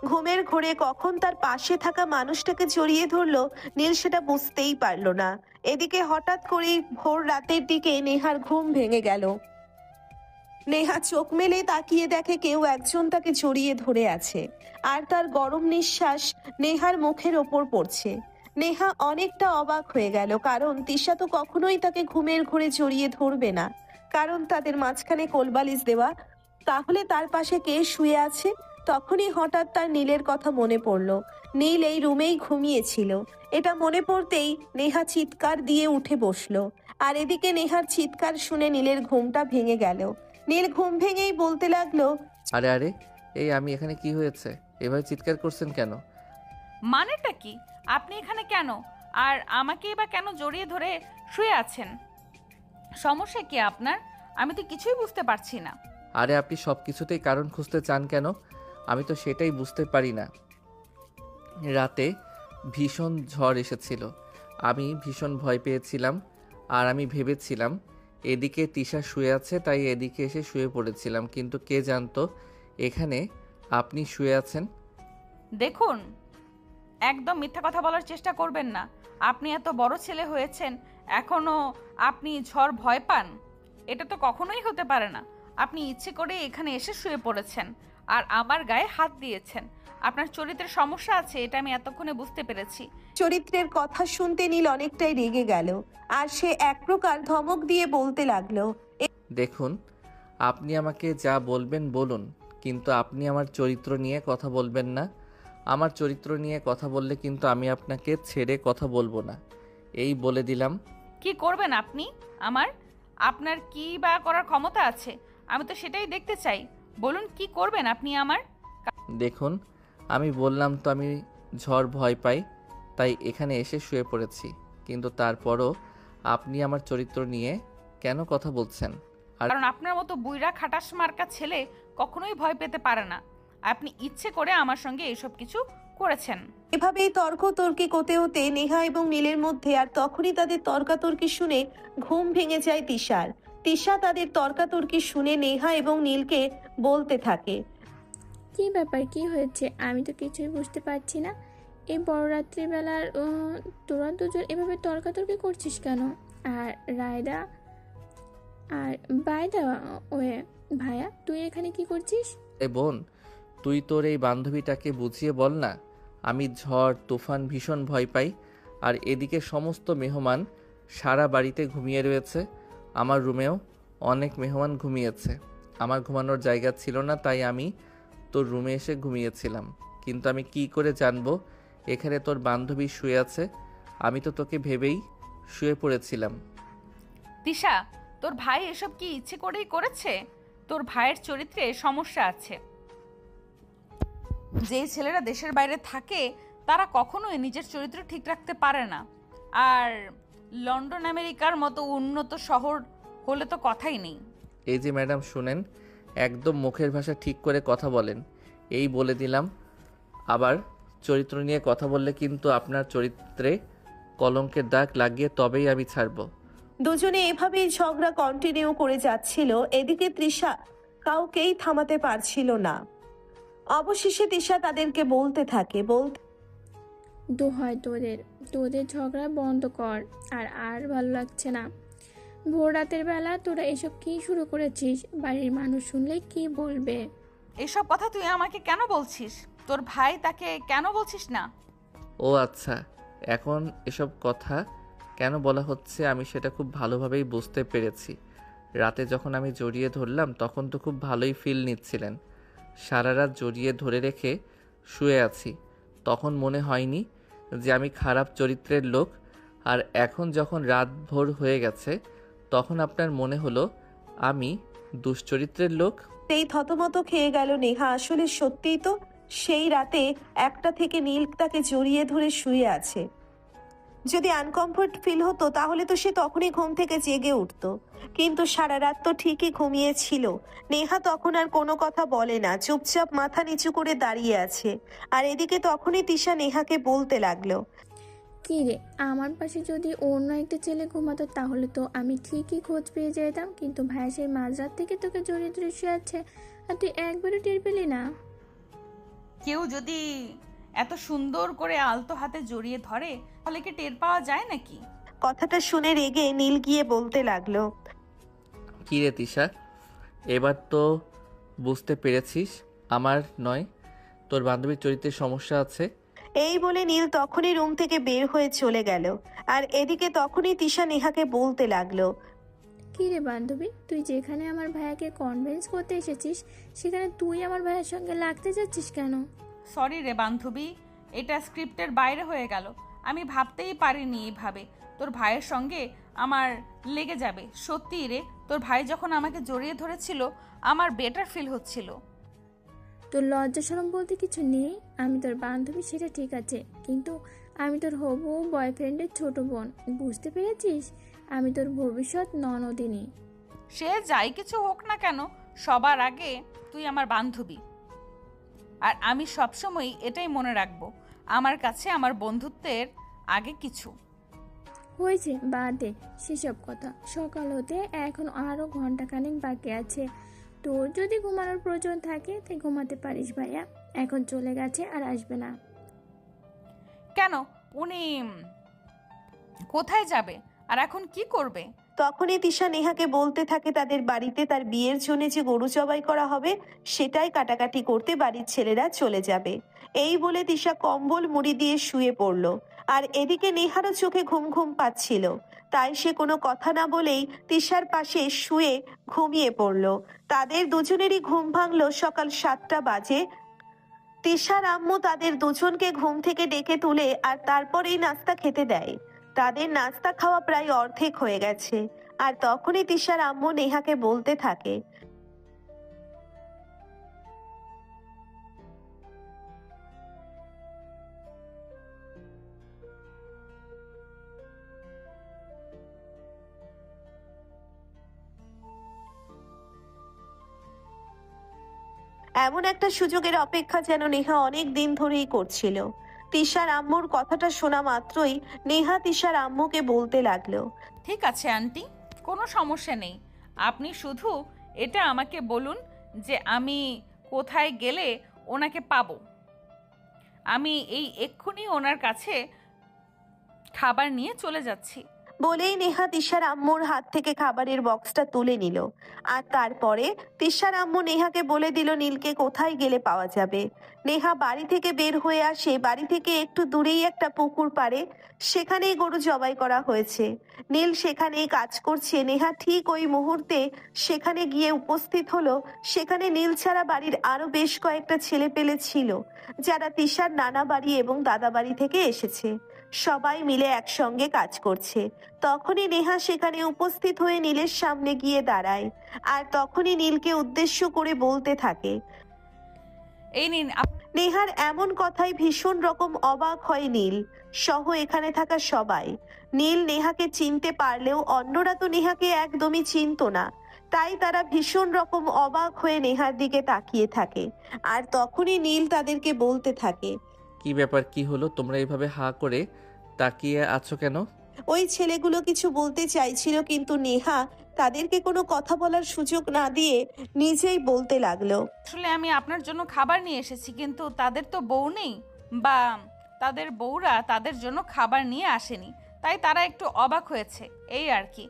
ঘুমের ঘোরে কখন তার পাশে থাকা মানুষটাকে জড়িয়ে ধরলো নীল সেটা বুঝতেই পারলো না। এদিকে হঠাৎ করেই ভোর রাতের দিকে নেহার ঘুম ভেঙে গেল। নেহা চোখ মেলে তাকিয়ে দেখে কেউ একজন তাকে জড়িয়ে ধরে আছে আর তার গরম নিঃশ্বাস নেহার মুখের ওপর পড়ছে। নেহা অনেকটা অবাক হয়ে গেল, কারণ তিশা তো কখনোই তাকে ঘুমের ঘোরে জড়িয়ে ধরবে না, কারণ তাদের মাঝখানে কোলবালিশ দেওয়া। তাহলে তার পাশে কে শুয়ে আছে? তখনই হঠাৎ তার নীলের কথা মনে পড়ল। নীল এই রুমেই ঘুমিয়েছিল। এটা মনে পড়তেই নেহা চিৎকার দিয়ে উঠে বসলো। আর এদিকে নেহার চিৎকার শুনে নীলের ঘুমটা ভেঙে গেল। নীল ঘুম ভেঙেই বলতে লাগলো, আরে আরে, এই আমি এখানে, কি হয়েছে? এভাবে চিৎকার করছেন কেন? মানেটা কি? আপনি এখানে কেন? আর আমাকেই বা কেন জড়িয়ে ধরে শুয়ে আছেন? সমস্যা কি আপনার? আমি তো কিছুই বুঝতে পারছি না। আরে আপনি সব কিছুতেই কারণ খুঁজতে চান কেন? আমি তো সেটাই বুঝতে পারি না। রাতে ভীষণ ঝড় এসেছিল, আমি ভীষণ ভয় পেয়েছিলাম। আর আমি ভেবেছিলাম এদিকে তিশা শুয়ে আছে, তাই এদিকে এসে শুয়ে পড়েছিলাম, কিন্তু কে জানতো এখানে আপনি শুয়ে আছেন। দেখুন, একদম মিথ্যা কথা বলার চেষ্টা করবেন না। আপনি এত বড় ছেলে হয়েছেন, এখনো আপনি ঝড় ভয় পান? এটা তো কখনোই হতে পারে না। আপনি ইচ্ছে করে এখানে এসে শুয়ে পড়েছেন আর আমার গায়ে হাত দিয়েছেন। আপনার চরিত্রের সমস্যা আছে, এটা আমি এতক্ষণে বুঝতে পেরেছি। চরিত্রের কথা শুনতে নীল অনেকটাই রেগে গেল, আর সে এক প্রকার ধমক দিয়ে বলতে লাগলো, দেখুন, আপনি আমাকে যা বলবেন বলুন, কিন্তু আপনি আমার চরিত্র নিয়ে কথা বলবেন না। আমার চরিত্র নিয়ে কথা বললে কিন্তু আমি আপনাকে ছেড়ে কথা বলবো না, এই বলে দিলাম। কি করবেন আপনি আমার? আপনার কি বা করার ক্ষমতা আছে? আমি তো সেটাই দেখতে চাই। বলুন, কি করবেন আপনি আমার? দেখুন, আমি বললাম তো আমি ঝড় ভয় পাই, তাই এখানে এসে শুয়ে পড়েছি, কিন্তু তারপরও আপনি আমার চরিত্র নিয়ে কেন কথা বলছেন? আর কারণ আপনার মতো বুইড়া খাটাস মার্কা ছেলে কখনোই ভয় পেতে পারে না। আপনি ইচ্ছে করে আমার সঙ্গে এইসব কিছু করেছেন। এভাবেই তর্কতর্কি করতে হতে নেহা এবং নীলের মধ্যে, আর তখনই তাদের তর্কাতর্কি শুনে ঘুম ভেঙে যায় তিশার। তিশা তাদের তর্কাতর্কি শুনে নেহা এবং নীলকে বলতে থাকে, কি ব্যাপার, কি হয়েছে? আমি তো কিছুই বুঝতে পারছি না। এই বড় রাত্রিবেলার তোরা দুজন এভাবে তর্কাতর্কি করছিস কেন? আর রায়দা আর বাইদা ওয়ে, ভাইয়া তুই এখানে কি করছিস? এ বোন, তুই তোর এই বান্ধবীটাকে বুঝিয়ে বল না। আমি ঝড় তুফান ভীষণ ভয় পাই, আর এদিকে সমস্ত মেহমান সারা বাড়িতে ঘুমিয়ে রয়েছে। আমার রুমেও অনেক মেহমান ঘুমিয়েছে, আমার ঘুমানোর জায়গা ছিল না, তাই আমি তোর রুমে এসে ঘুমিয়েছিলাম। কিন্তু আমি কি করে জানবো এখানে তোর বান্ধবী শুয়ে আছে? আমি তো তোকে ভেবেই শুয়ে পড়েছিলাম। তিশা, তোর ভাই এসব কি ইচ্ছে করেই করেছে? তোর ভাইয়ের চরিত্রে সমস্যা আছে। যেই ছেলেরা দেশের বাইরে থাকে তারা কখনোই নিজের চরিত্র ঠিক রাখতে পারে না। আর লন্ডন আমেরিকার মতো উন্নত শহর হলে তো কথাই নেই। এই যে ম্যাডাম শুনেন, একদম মুখের ভাষা ঠিক করে কথা বলেন, এই বলে দিলাম। আবার চরিত্র নিয়ে কথা বললে কিন্তু আপনার চরিত্রে কলঙ্কের দাগ লাগিয়ে তবেই আমি ছাড়ব। দুজনে এভাবেই ঝগড়া কন্টিনিউ করে যাচ্ছিল। এদিকে তৃষা কাউকেই থামাতে পারছিল না। অবশেষে তৃষা তাদেরকে বলতে থাকে, দোহাই তোদের, তোদের ঝগড়া বন্ধ কর। আর আর ভালো লাগছে না। ভোর রাতের বেলা তোরা এসব কি শুরু করেছিস? বাড়ির মানুষ শুনলে কি বলবে? এসব কথা তুই আমাকে কেন বলছিস? তোর ভাই তাকে কেন বলছিস না? ও আচ্ছা, এখন এসব কথা কেন বলা হচ্ছে আমি সেটা খুব ভালোভাবেই বুঝতে পেরেছি। রাতে যখন আমি জড়িয়ে ধরলাম তখন তো খুব ভালোই ফিল নিচ্ছিলেন। সারা রাত জড়িয়ে ধরে রেখে শুয়ে আছি, তখন মনে হয়নি যে আমি খারাপ চরিত্রের লোক। আর এখন যখন রাত ভোর হয়ে গেছে তখন আপনার মনে হলো আমি দুশ্চরিত্রের লোক। এই থতমত খেয়ে গেল নেহা। আসলে সত্যিই তো সেই রাতে 1টা থেকে নীল তাকে জড়িয়ে ধরে শুয়ে আছে। যদি আনকমফোর্ট ফিল হতো তাহলে তো সে তখনই ঘুম থেকে জেগে উঠতো, কিন্তু সারা রাত তো ঠিকই ঘুমিয়েছিল। নেহা তখন আর কোনো কথা বলে না, চুপচাপ মাথা নিচু করে দাঁড়িয়ে আছে। আর এদিকে তখনই তিশা নেহাকে বলতে লাগলো, কি রে, আমার পাশে যদি অন্য একটা ছেলে ঘুমাতো তাহলে তো আমি ঠিকই খোঁজ পেয়ে যেতাম, কিন্তু ভাইয়া সেই মাঝরাত থেকে তোকে জড়িয়ে ধরে শুয়ে আছে আর তুই একবারও টের পেলি না। কেউ যদি এত সুন্দর করে আলতো হাতে জড়িয়ে ধরে তাহলে কি টের পাওয়া যায় নাকি? কথাটা শুনে রেগে নীল গিয়ে বলতে লাগলো, কী রে তিশা, এবার তো বুঝতে পেরেছিস আমার নয় তোর বান্ধবীর চরিত্রের সমস্যা আছে। এই বলে নীল তখনই রুম থেকে বের হয়ে চলে গেল। আর এদিকে তখনই তিশা নেহাকে বলতে লাগলো, কী রে বান্ধবী, তুই যেখানে আমার ভাইয়াকে কনভিন্স করতে এসেছিস সেখানে তুই আমার ভাইয়ের সঙ্গে লাগতে যাচ্ছিস কেন? সরি রে বান্ধবী, এটা স্ক্রিপ্টের বাইরে হয়ে গেল। আমি ভাবতেই পারিনি এইভাবে তোর ভাইয়ের সঙ্গে আমার লেগে যাবে। সত্যি রে, তোর ভাই যখন আমাকে জড়িয়ে ধরেছিল আমার বেটার ফিল হচ্ছিল। তোর লজ্জা শরম বলতে কিছু নেই? আমি তোর বান্ধবী সেটা ঠিক আছে, কিন্তু আমি তোর হবু বয়ফ্রেন্ডের ছোট বোন, বুঝতে পেরেছিস? আমি তোর ভবিষ্যৎ ননদিনী। সে যাই কিছু হোক না কেন, সবার আগে তুই আমার বান্ধবী। আর আমি সবসময় এটাই মনে রাখবো, আমার কাছে আমার বন্ধুত্বের আগে কিছু। হয়েছে, বাদ দে সেসব কথা। সকাল হতে এখন আরও ঘন্টাখানেক বাকি আছে। তোর যদি ঘুমানোর প্রয়োজন থাকে তাই ঘুমাতে পারিস ভাইয়া। এখন চলে গেছে আর আসবে না। কেন, উনি কোথায় যাবে আর এখন কি করবে? তখনই তিশা নেহাকে বলতে থাকে তাদের বাড়িতে তার বিয়ের জন্য যে গরু জবাই করা হবে সেটাই কাটাকাটি করতে বাড়ির ছেলেরা চলে যাবে। এই বলে তিশা কম্বল মুড়ি দিয়ে শুয়ে পড়ল। আর এদিকে নেহারও চোখে ঘুম ঘুম পাচ্ছিল, তাই সে কোনো কথা না বলেই তিশার পাশে শুয়ে ঘুমিয়ে পড়ল। তাদের দুজনেরই ঘুম ভাঙল সকাল 7টা বাজে। তিশার আম্মু তাদের দুজনকে ঘুম থেকে ডেকে তুলে আর তারপরেই নাস্তা খেতে দেয়। তাদের নাস্তা খাওয়া প্রায় অর্ধেক হয়ে গেছে। আর তখনই তিশার আম্মু নেহাকে বলতে থাকে, এমন একটা সুযোগের অপেক্ষা যেন নেহা অনেক দিন ধরেই করছিল। তিশার আম্মুর কথাটা শোনা মাত্রই নেহা তিশার আম্মুকে বলতে লাগলো, ঠিক আছে আন্টি, কোনো সমস্যা নেই। আপনি শুধু এটা আমাকে বলুন যে আমি কোথায় গেলে ওনাকে পাবো। আমি এই এক্ষুনি ওনার কাছে খাবার নিয়ে চলে যাচ্ছি। বলেই নেহা তিশার আম্মুর হাত থেকে খাবারের বক্সটা তুলে নিল। আর তারপরে তিশার আম্মু নেহাকে বলে দিল নীলকে কোথায় গেলে পাওয়া যাবে। নেহা বাড়ি থেকে বের হয়ে আসে। বাড়ি থেকে একটু দূরেই একটা পুকুর পাড়ে, সেখানেই গরু জবাই করা হয়েছে। নীল সেখানেই কাজ করছে। নেহা ঠিক ওই মুহূর্তে সেখানে গিয়ে উপস্থিত হলো। সেখানে নীল ছাড়া বাড়ির আরো বেশ কয়েকটা ছেলে পেলে ছিল, যারা তিশার নানা বাড়ি এবং দাদা বাড়ি থেকে এসেছে। সবাই মিলে একসঙ্গে কাজ করছে। তখনই নেহা সেখানে উপস্থিত হয়ে নীলের সামনে গিয়ে দাঁড়ায়। আর তখনই নীলকে উদ্দেশ্য করে বলতে থাকে, এই নিন নেহার এমন কথায় ভীষণ রকম অবাক হয় নীল সহ এখানে থাকা সবাই। নীল নেহাকে চিনতে পারলেও অন্যরা তো নেহাকে একদমই চিনতো না, তাই তারা ভীষণ রকম অবাক হয়ে নেহার দিকে তাকিয়ে থাকে। আর তখনই নীল তাদেরকে বলতে থাকে, কি ব্যাপার, কি হলো? তোমরা এইভাবে হাঁ করে তাকিয়ে আছো কেন? ওই ছেলেগুলো কিছু বলতে চাইছিল, কিন্তু নেহা তাদেরকে কোনো কথা বলার সুযোগ না দিয়ে নিজেই বলতে লাগলো, আসলে আমি আপনার জন্য খাবার নিয়ে এসেছি, কিন্তু তাদের তো বউ নেই, বা তাদের বউরা তাদের জন্য খাবার নিয়ে আসেনি, তাই তারা একটু অবাক হয়েছে, এই আর কি।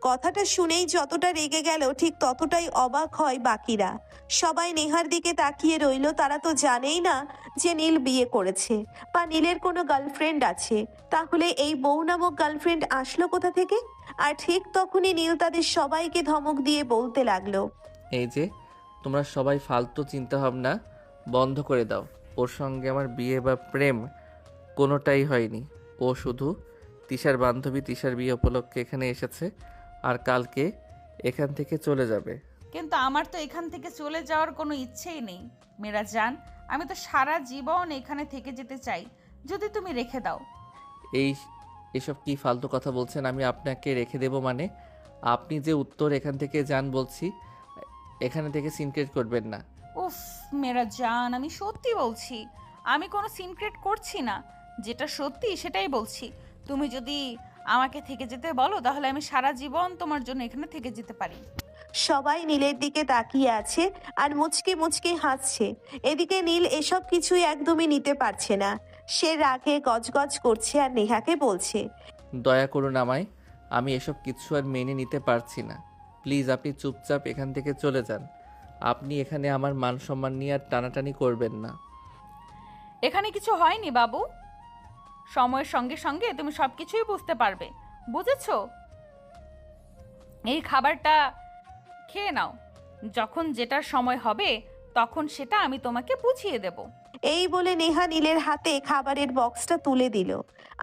কথাটা শুনেই যতটা রেগে গেল ঠিক ততটাই অবাক হয় বাকিরা। সবাই নেহার দিকে তাকিয়ে রইল। তারা তো জানেই না যে নীল বিয়ে করেছে বা নীলের কোনো গার্লফ্রেন্ড আছে। তাহলে এই বউ নামক গার্লফ্রেন্ড আসলো কোথা থেকে? আর ঠিক তখনই নীল তাদের সবাইকে ধমক দিয়ে বলতে লাগলো, এই যে তোমরা সবাই ফালতু চিন্তাভাবনা বন্ধ করে দাও। ওর সঙ্গে আমার বিয়ে বা প্রেম কোনোটাই হয়নি। ও শুধু তিশার বান্ধবী। তিশার বিয়ে উপলক্ষে এখানে এসেছে আর কালকে এখান থেকে চলে যাবে। কিন্তু আমার তো এখান থেকে চলে যাওয়ার কোনো ইচ্ছেই নেই মেরা জান। আমি তো সারা জীবন এখানে থেকে যেতে চাই, যদি তুমি রেখে দাও। এসব কি ফালতু কথা বলছেন? আমি আপনাকে রেখে দেব মানে? আপনি যে উত্তর এখান থেকে যান বলছি, এখানে থেকে সিনক্রেট করবেন না। উফ মেরা জান, আমি সত্যি বলছি, আমি কোনো সিনক্রেট করছি না, যেটা সত্যি সেটাই বলছি। তুমি যদি আমাকে থেকে যেতে বলো তাহলে আমি সারা জীবন তোমার জন্য এখানে থেকে যেতে পারি। সবাই নীলের দিকে তাকিয়ে আছে আর মুচকে মুচকে হাসছে। এদিকে নীল এসব কিছুই একদমই নিতে পারছে না। সে রাগে গজগজ করছে আর নেহাকে বলছে, দয়া করুন আমায়, আমি এসব কিছু আর মেনে নিতে পারছি না। প্লিজ আপনি চুপচাপ এখান থেকে চলে যান। আপনি এখানে আমার মান সম্মান নিয়ে আর টানাটানি করবেন না। এখানে কিছু হয়নি বাবু, সময়ের সঙ্গে সঙ্গে তুমি সব কিছুই বুঝতে পারবে, বুঝেছো? এই খাবারটা খেয়ে নাও, যখন যেটার সময় হবে তখন সেটা আমি তোমাকে বুঝিয়ে দেব। এই বলে নেহা নীলের হাতে খাবারের বক্সটা তুলে দিল,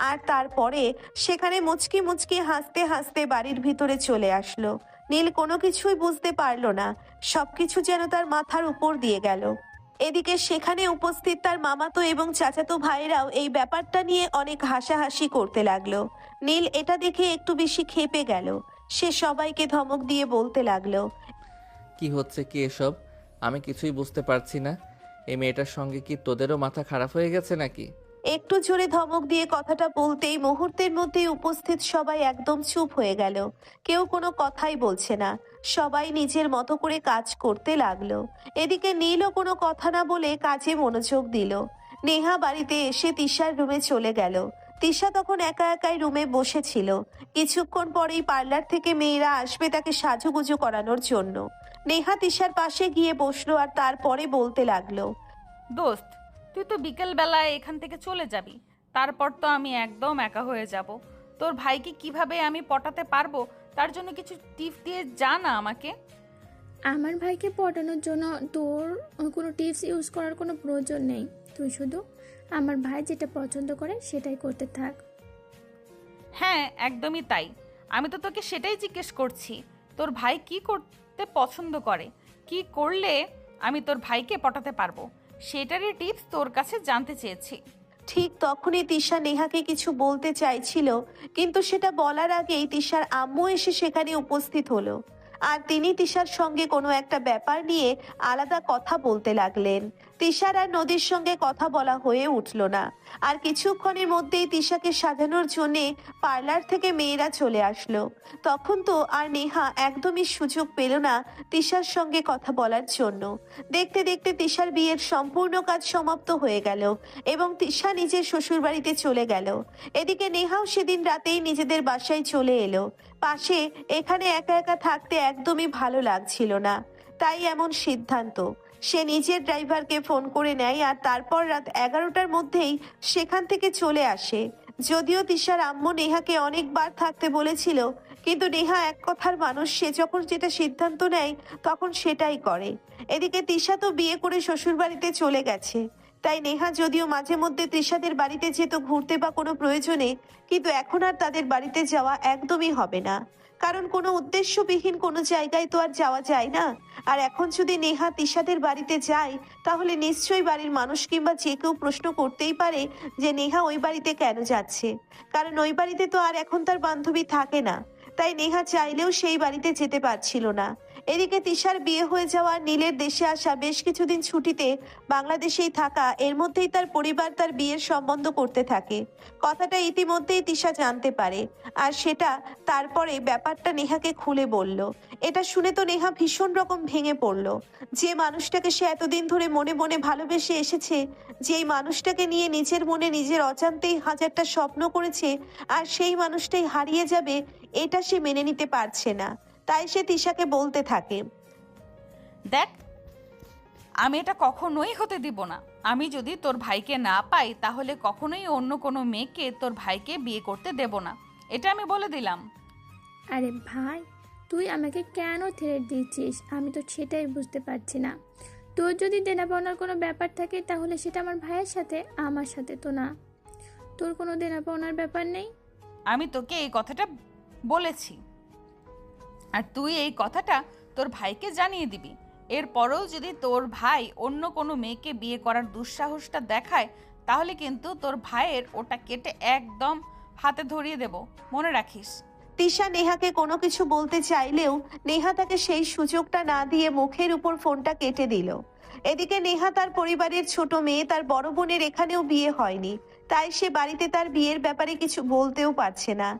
আর তারপরে সেখানে মুচকি মুচকি হাসতে হাসতে বাড়ির ভিতরে চলে আসলো। নীল কোনো কিছুই বুঝতে পারলো না, সবকিছু যেন তার মাথার উপর দিয়ে গেল। এদিকে সেখানে উপস্থিত তার মামাতো এবং চাচাতো ভাইরাও এই ব্যাপারটা নিয়ে অনেক হাসাহাসি করতে লাগলো। নীল এটা দেখে একটু বেশি ক্ষেপে গেল। সে সবাইকে ধমক দিয়ে বলতে লাগলো, কি হচ্ছে কি এসব? আমি কিছুই বুঝতে পারছি না। এই মেয়েটার সঙ্গে কি তোদেরও মাথা খারাপ হয়ে গেছে নাকি? একটু জোরে ধমক দিয়ে কথাটা বলতেই মুহূর্তের মধ্যেই উপস্থিত সবাই একদম চুপ হয়ে গেল। কেউ কোনো কথাই বলছে না, সবাই নিজের মতো করে কাজ করতে লাগলো। এদিকে নীলও কোনো কথা না বলে কাজে মনোযোগ দিল। নেহা বাড়িতে এসে তিশার রুমে চলে গেল। তিশা তখন একা একাই রুমে বসেছিল। কিছুক্ষণ পরেই পার্লার থেকে মেয়েরা আসবে তাকে সাজুগুজু করানোর জন্য। নেহা তিশার পাশে গিয়ে বসলো আর তারপরে বলতে লাগলো, দোস্ত, তুই তো বিকেলবেলায় এখান থেকে চলে যাবি, তারপর তো আমি একদম একা হয়ে যাব। তোর ভাইকে কিভাবে আমি পটাতে পারবো তার জন্য কিছু টিপ দিয়ে যা না আমাকে। আমার ভাইকে পটানোর জন্য তোর কোনো টিপস ইউজ করার কোনো প্রয়োজন নেই। তুই শুধু আমার ভাই যেটা পছন্দ করে সেটাই করতে থাক। হ্যাঁ, একদমই তাই। আমি তো তোকে সেটাই জিজ্ঞেস করছি, তোর ভাই কি করতে পছন্দ করে, কি করলে আমি তোর ভাইকে পটাতে পারবো, সেটারই টিপস তোর কাছে জানতে চেয়েছি। ঠিক তখনই তিশা নেহাকে কিছু বলতে চাইছিল, কিন্তু সেটা বলার আগেই তিশার আম্মু এসে সেখানে উপস্থিত হলো। আর তিনি তিশার সঙ্গে কোনো একটা ব্যাপার নিয়ে আলাদা কথা বলতে লাগলেন। তিশার আর নদীর সঙ্গে কথা বলা হয়ে উঠল না। আর কিছুক্ষণের মধ্যেই তিশাকে সাজানোর জন্যে পার্লার থেকে মেয়েরা চলে আসলো। তখন তো আর নেহা একদমই সুযোগ পেল না তিশার সঙ্গে কথা বলার জন্য। দেখতে দেখতে তিশার বিয়ের সম্পূর্ণ কাজ সমাপ্ত হয়ে গেল এবং তিশা নিজের শ্বশুরবাড়িতে চলে গেল। এদিকে নেহাও সেদিন রাতেই নিজেদের বাসায় চলে এলো। পাশে এখানে একা একা থাকতে একদমই ভালো লাগছিল না, তাই এমন সিদ্ধান্ত। সে নিজের ড্রাইভারকে ফোন করে নেয় আর তারপর রাত 11টার মধ্যেই সেখান থেকে চলে আসে। যদিও তিশার আম্মু নেহাকে অনেকবার থাকতে বলেছিল, কিন্তু নেহা এক কথার মানুষ, সে যখন যেটা সিদ্ধান্ত নেয় তখন সেটাই করে। এদিকে তিশা তো বিয়ে করে শ্বশুরবাড়িতে চলে গেছে, তাই নেহা যদিও মাঝে মধ্যে তৃষাদের বাড়িতে যেত ঘুরতে বা কোনো প্রয়োজনে, কিন্তু এখন আর তাদের বাড়িতে যাওয়া একদমই হবে না, কারণ কোনো উদ্দেশ্যবিহীন কোনো জায়গায় তো আর যাওয়া যায় না। আর এখন যদি নেহা তৃষাদের বাড়িতে যায় তাহলে নিশ্চয়ই বাড়ির মানুষ কিংবা যে কেউ প্রশ্ন করতেই পারে যে নেহা ওই বাড়িতে কেন যাচ্ছে, কারণ ওই বাড়িতে তো আর এখন তার বান্ধবী থাকে না। তাই নেহা চাইলেও সেই বাড়িতে যেতে পারছিল না। এদিকে তিশার বিয়ে হয়ে যাওয়া, নীলের দেশে আসা, বেশ কিছুদিন ছুটিতে বাংলাদেশেই থাকা, এর মধ্যেই তার পরিবার তার বিয়ের সম্বন্ধ করতে থাকে। কথাটা ইতিমধ্যেই তিশা জানতে পারে, আর সেটা তারপরে ব্যাপারটা নেহাকে খুলে বলল। এটা শুনে তো নেহা ভীষণ রকম ভেঙে পড়ল। যে মানুষটাকে সে এতদিন ধরে মনে মনে ভালোবেসে এসেছে, যেই মানুষটাকে নিয়ে নিজের মনে নিজের অজান্তেই হাজারটা স্বপ্ন করেছে, আর সেই মানুষটাই হারিয়ে যাবে, এটা সে মেনে নিতে পারছে না। তাই সে তিশাকে বলতে থাকে, দেখ, আমি এটা কখনোই হতে দিব না। আমি যদি তোর ভাইকে না পাই তাহলে কখনোই অন্য কোনো মেয়েকে তোর ভাইকে বিয়ে করতে দেব না, এটা আমি বলে দিলাম। আরে ভাই, তুই আমাকে কেন থ্রেট দিচ্ছিস? আমি তো সেটাই বুঝতে পারছি না। তোর যদি দেনা পাওনার কোনো ব্যাপার থাকে তাহলে সেটা আমার ভাইয়ের সাথে, আমার সাথে তো না। তোর কোনো দেনা পাওনার ব্যাপার নেই। আমি তোকে এই কথাটা বলেছি, আর তুই এই কথাটা তোর ভাইকে জানিয়ে দিবি। এরপরেও যদি তোর ভাই অন্য কোনো মেয়েকে বিয়ে করার দুঃসাহসটা দেখায় তাহলে কিন্তু তোর ভাইয়ের ওটা কেটে একদম হাতে ধরিয়ে দেব, মনে রাখিস। তিশা নেহাকে কোনো কিছু বলতে চাইলেও নেহা তাকে সেই সুযোগটা না দিয়ে মুখের উপর ফোনটা কেটে দিল। এদিকে নেহা তার পরিবারের ছোট মেয়ে, তার বড় বোনের এখানেও বিয়ে হয়নি, তাই সে বাড়িতে তার বিয়ের ব্যাপারে কিছু বলতেও পারছে না।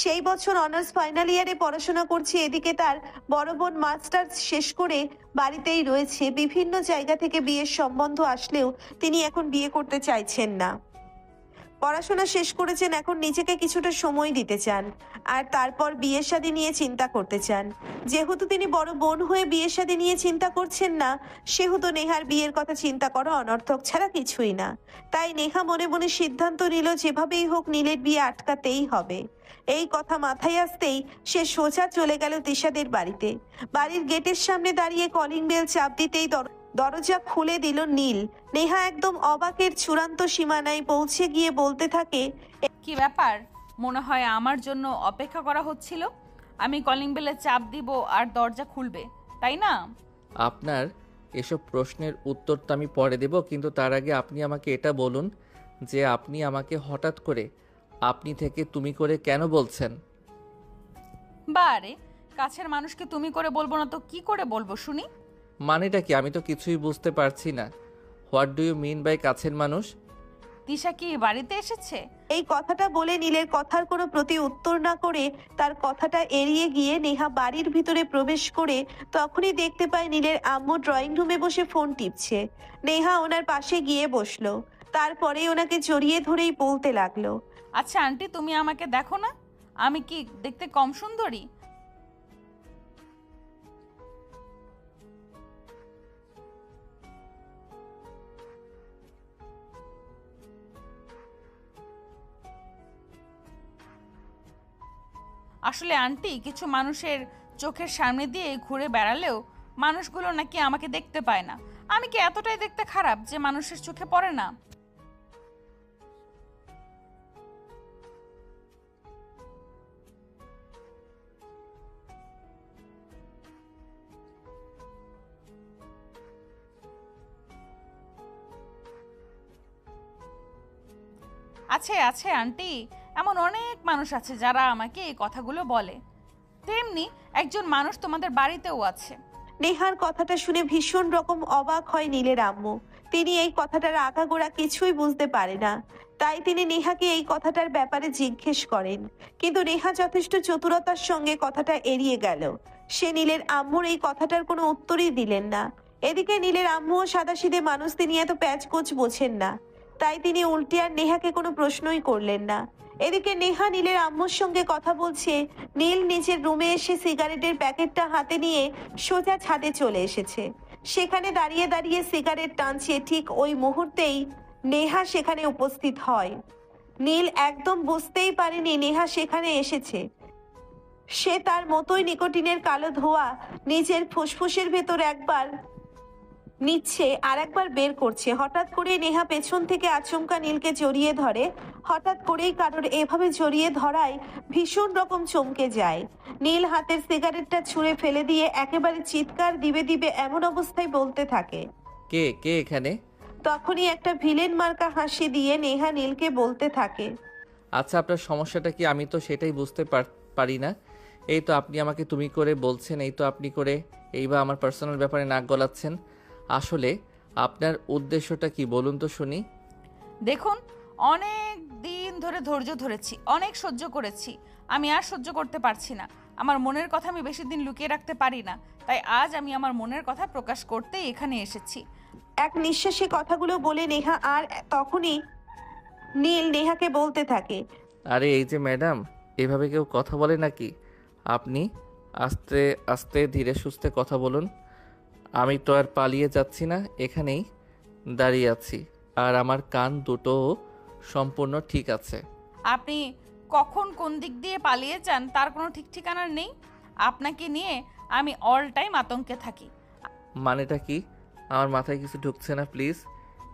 সেই বছর অনার্স ফাইনাল ইয়ারে পড়াশোনা করছে, এদিকে তার বড় বোন মাস্টার্স শেষ করে বাড়িতেই রয়েছে। বিভিন্ন জায়গা থেকে বিয়ের সম্বন্ধ আসলেও তিনি এখন বিয়ে করতে চাইছেন না। পড়াশোনা শেষ করেছেন, এখন নিজেকে কিছুটা সময় দিতে চান আর তারপর বিয়ে শাদী নিয়ে চিন্তা করতে চান। যেহেতু তিনি বড় বোন হয়ে বিয়ে শাদী নিয়ে চিন্তা করছেন না, সেহেতু নেহার বিয়ের কথা চিন্তা করা অনর্থক ছাড়া কিছুই না। তাই নেহা মনে মনে সিদ্ধান্ত নিল যেভাবেই হোক নীলের বিয়ে আটকাতেই হবে। এই কথা মাথায় আসতেই সে সোজা চলে গেল তিশাদের বাড়িতে। বাড়ির গেটের সামনে দাঁড়িয়ে কলিং বেল চাপ দিতেই দরজা খুলে দিল নীল। নেহা একদম অবাকের চূড়ান্ত সীমানায় পৌঁছে গিয়ে বলতে থাকে, কি ব্যাপার? মনে হয় আমার জন্য অপেক্ষা করা হচ্ছিল। আমি কলিং বেলে চাপ দিব আর দরজা খুলবে, তাই না? আপনার এসব প্রশ্নের উত্তর তো আমি পরে দেব, কিন্তু তার আগে আপনি আমাকে এটা বলুন যে আপনি আমাকে হঠাৎ করে আপনি থেকে তুমি করে কেন বলছেন? বারে, কাছের মানুষকে তুমি করে বলবো না তো কি করে বলবো শুনি? মানেটা কি? আমি তো কিছুই বুঝতে পারছি না। What do you mean by কাছের মানুষ? তিশা কি বাড়িতে এসেছে? এই কথাটা বলে নীলের কথার কোনো প্রতি উত্তর না করে তার কথাটা এড়িয়ে গিয়ে নেহা বাড়ির ভিতরে প্রবেশ করে তখনই দেখতে পায় নীলের আম্মু ড্রয়িং রুমে বসে ফোন টিপছে। নেহা ওনার পাশে গিয়ে বসলো, তারপরে ওনাকে জড়িয়ে ধরেই বলতে লাগলো, আচ্ছা আন্টি, তুমি আমাকে দেখো না? আমি কি দেখতে কম সুন্দরী? আসলে আন্টি, কিছু মানুষের চোখের সামনে দিয়ে ঘুরে বেড়ালেও মানুষগুলো নাকি আমাকে দেখতে পায় না। আমি কি এতটাই দেখতে খারাপ যে মানুষের চোখে পড়ে না? আছে আছে আন্টি, এমন অনেক মানুষ আছে যারা আমাকে এই কথাগুলো বলে। তেমনি একজন মানুষ তোমাদের বাড়িতেও আছে। নেহার কথাটা শুনে ভীষণ রকম অবাক হয় নীলের আম্মু। তিনি এই কথাটার আগাগোড়া কিছুই বুঝতে পারে না, তাই তিনি নেহাকে এই কথাটার ব্যাপারে জিজ্ঞেস করেন, কিন্তু নেহা যথেষ্ট চতুরতার সঙ্গে কথাটা এড়িয়ে গেল। সে নীলের আম্মুর এই কথাটার কোনো উত্তরই দিলেন না। এদিকে নীলের আম্মুও সাদাসিধে মানুষ, তিনি এত প্যাচগোছ বোঝেন না, তাই তিনি উল্টে আর নেহাকে কোনো প্রশ্নই করলেন না। এদিকে নেহা নীলের আম্মুর সঙ্গে কথা বলছে। নীল নিজের রুমে এসে সিগারেটের প্যাকেটটা হাতে নিয়ে সোজা ছাদে চলে এসেছে। সেখানে দাঁড়িয়ে দাঁড়িয়ে সিগারেট টানছে। ঠিক ওই মুহূর্তেই নেহা সেখানে উপস্থিত হয়। নীল একদম বুঝতেই পারেনি নেহা সেখানে এসেছে। সে তার মতোই নিকোটিনের কালো ধোঁয়া নিজের ফুসফুসের ভেতর একবার নিচ্ছে আর একবার বের করছে। হঠাৎ করে নেহা পেছন থেকে আচমকা নীলকে জড়িয়ে ধরে। হঠাৎ করেই কারোর এভাবে জড়িয়ে ধরায় ভীষণ রকম চমকে যায়। নীল হাতের সিগারেটটা ছুঁড়ে ফেলে দিয়ে একেবারে চিৎকার দিবে দিবে এমন অবস্থায় বলতে থাকে, কে কে এখানে? তখনই একটা ভিলেন মার্কা হাসি দিয়ে নেহা নীলকে বলতে থাকে, আচ্ছা, আপনার সমস্যাটা কি? আমি তো সেটাই বুঝতে পারি না। এই তো আপনি আমাকে তুমি করে বলছেন, এই তো আপনি করে এইবার আমার পার্সোনাল ব্যাপারে নাক গলাচ্ছেন। আসলে আপনার উদ্দেশ্যটা কি বলুন তো শুনি। দেখুন, অনেক দিন ধরে ধৈর্য ধরেছি, অনেক সহ্য করেছি। আমি আর সহ্য করতে পারছি না। আমার মনের কথা আমি বেশি দিন লুকিয়ে রাখতে পারি না, তাই আজ আমি আমার মনের কথা প্রকাশ করতেই এখানে এসেছি। এক নিঃশ্বাসে কথাগুলো বলে নেহা, আর তখনই নীল নেহাকে বলতে থাকে, আরে এই যে ম্যাডাম, এভাবে কেউ কথা বলে নাকি? আপনি আস্তে আস্তে ধীরে সুস্থে কথা বলুন। আমি তো আর পালিয়ে যাচ্ছি না, এখানেই দাঁড়িয়ে আছি, আর আমার কান দুটোও সম্পূর্ণ ঠিক আছে। আপনি কখন কোন দিক দিয়ে পালিয়ে যান তার কোনো ঠিক ঠিকানা নেই। আপনাকে নিয়ে আমি অল টাইম আতঙ্কে থাকি। মানেটা কি? আমার মাথায় কিছু ঢুকছে না, প্লিজ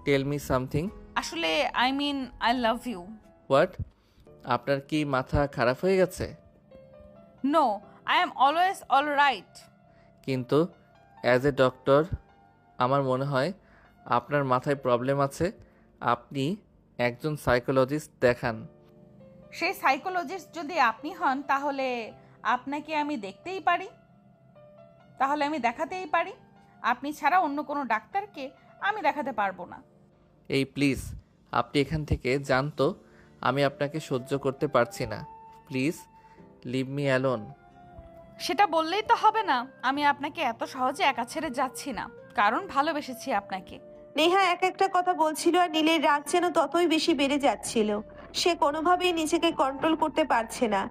টেল মি সামথিং। আসলে I mean I love you. What? আপনার কি মাথা খারাপ হয়ে গেছে? No, I am always all right. কিন্তু অ্যাজ এ ডক্টর আমার মনে হয় আপনার মাথায় প্রবলেম আছে। আপনি একজন সাইকোলজিস্ট দেখান। সেই সাইকোলজিস্ট যদি আপনি হন, তাহলে আপনাকে আমি দেখতেই পারি, তাহলে আমি দেখাতেই পারি। আপনি ছাড়া অন্য কোনো ডাক্তারকে আমি দেখাতে পারবো না। এই প্লিজ আপনি এখান থেকে যান তো, আমি আপনাকে সহ্য করতে পারছি না। Please leave me alone. সেটা বললেই তো হবে না। আমি আপনাকে এত সহজে একা ছেড়ে যাচ্ছি না, কারণ ভালোবেসেছি আপনাকে। নেহা এক একটা কথা বলছিল আর নীলের রাগ যেন ততই বেশি বেড়ে যাচ্ছিল। সে কোনোভাবেই নিজেকে কন্ট্রোল করতে পারছে না।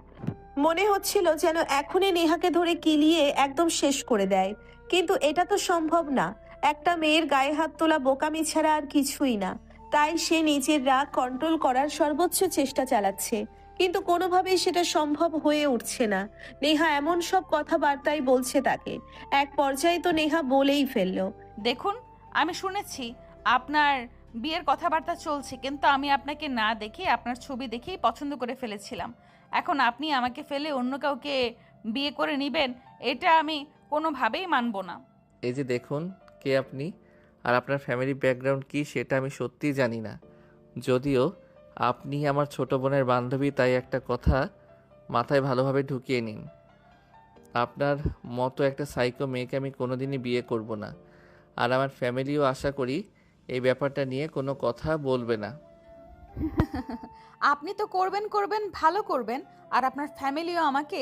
মনে হচ্ছিল যেন এখনই নেহাকে ধরে কিলিয়ে একদম শেষ করে দেয়, কিন্তু এটা তো সম্ভব না। একটা মেয়ের গায়ে হাত তোলা বোকামি ছাড়া আর কিছুই না। তাই সে নিজের রাগ কন্ট্রোল করার সর্বোচ্চ চেষ্টা চালাচ্ছে, কিন্তু কোনোভাবেই সেটা সম্ভব হয়ে উঠছে না। নেহা এমন সব কথাবার্তাই বলছে তাকে। এক পর্যায়ে তো নেহা বলেই ফেললো, দেখুন, আমি শুনেছি আপনার বিয়ের কথাবার্তা চলছে, কিন্তু আমি আপনাকে না দেখে আপনার ছবি দেখেই পছন্দ করে ফেলেছিলাম। এখন আপনি আমাকে ফেলে অন্য কাউকে বিয়ে করে নেবেন, এটা আমি কোনোভাবেই মানব না। এই যে দেখুন কে আপনি আর আপনার ফ্যামিলি ব্যাকগ্রাউন্ড কি সেটা আমি সত্যিই জানি না। যদিও আপনি আমার ছোট বোনের বান্ধবী, তাই একটা কথা মাথায় ভালোভাবে ঢুকিয়ে নিন। আপনার মতো একটা সাইকো মেয়েকে আমি কোনোদিনই বিয়ে করব না, আর আমার ফ্যামিলিও আশা করি এই ব্যাপারটা নিয়ে কোনো কথা বলবে না। আপনি তো করবেন ভালো করবেন, আর আপনার ফ্যামিলিও আমাকে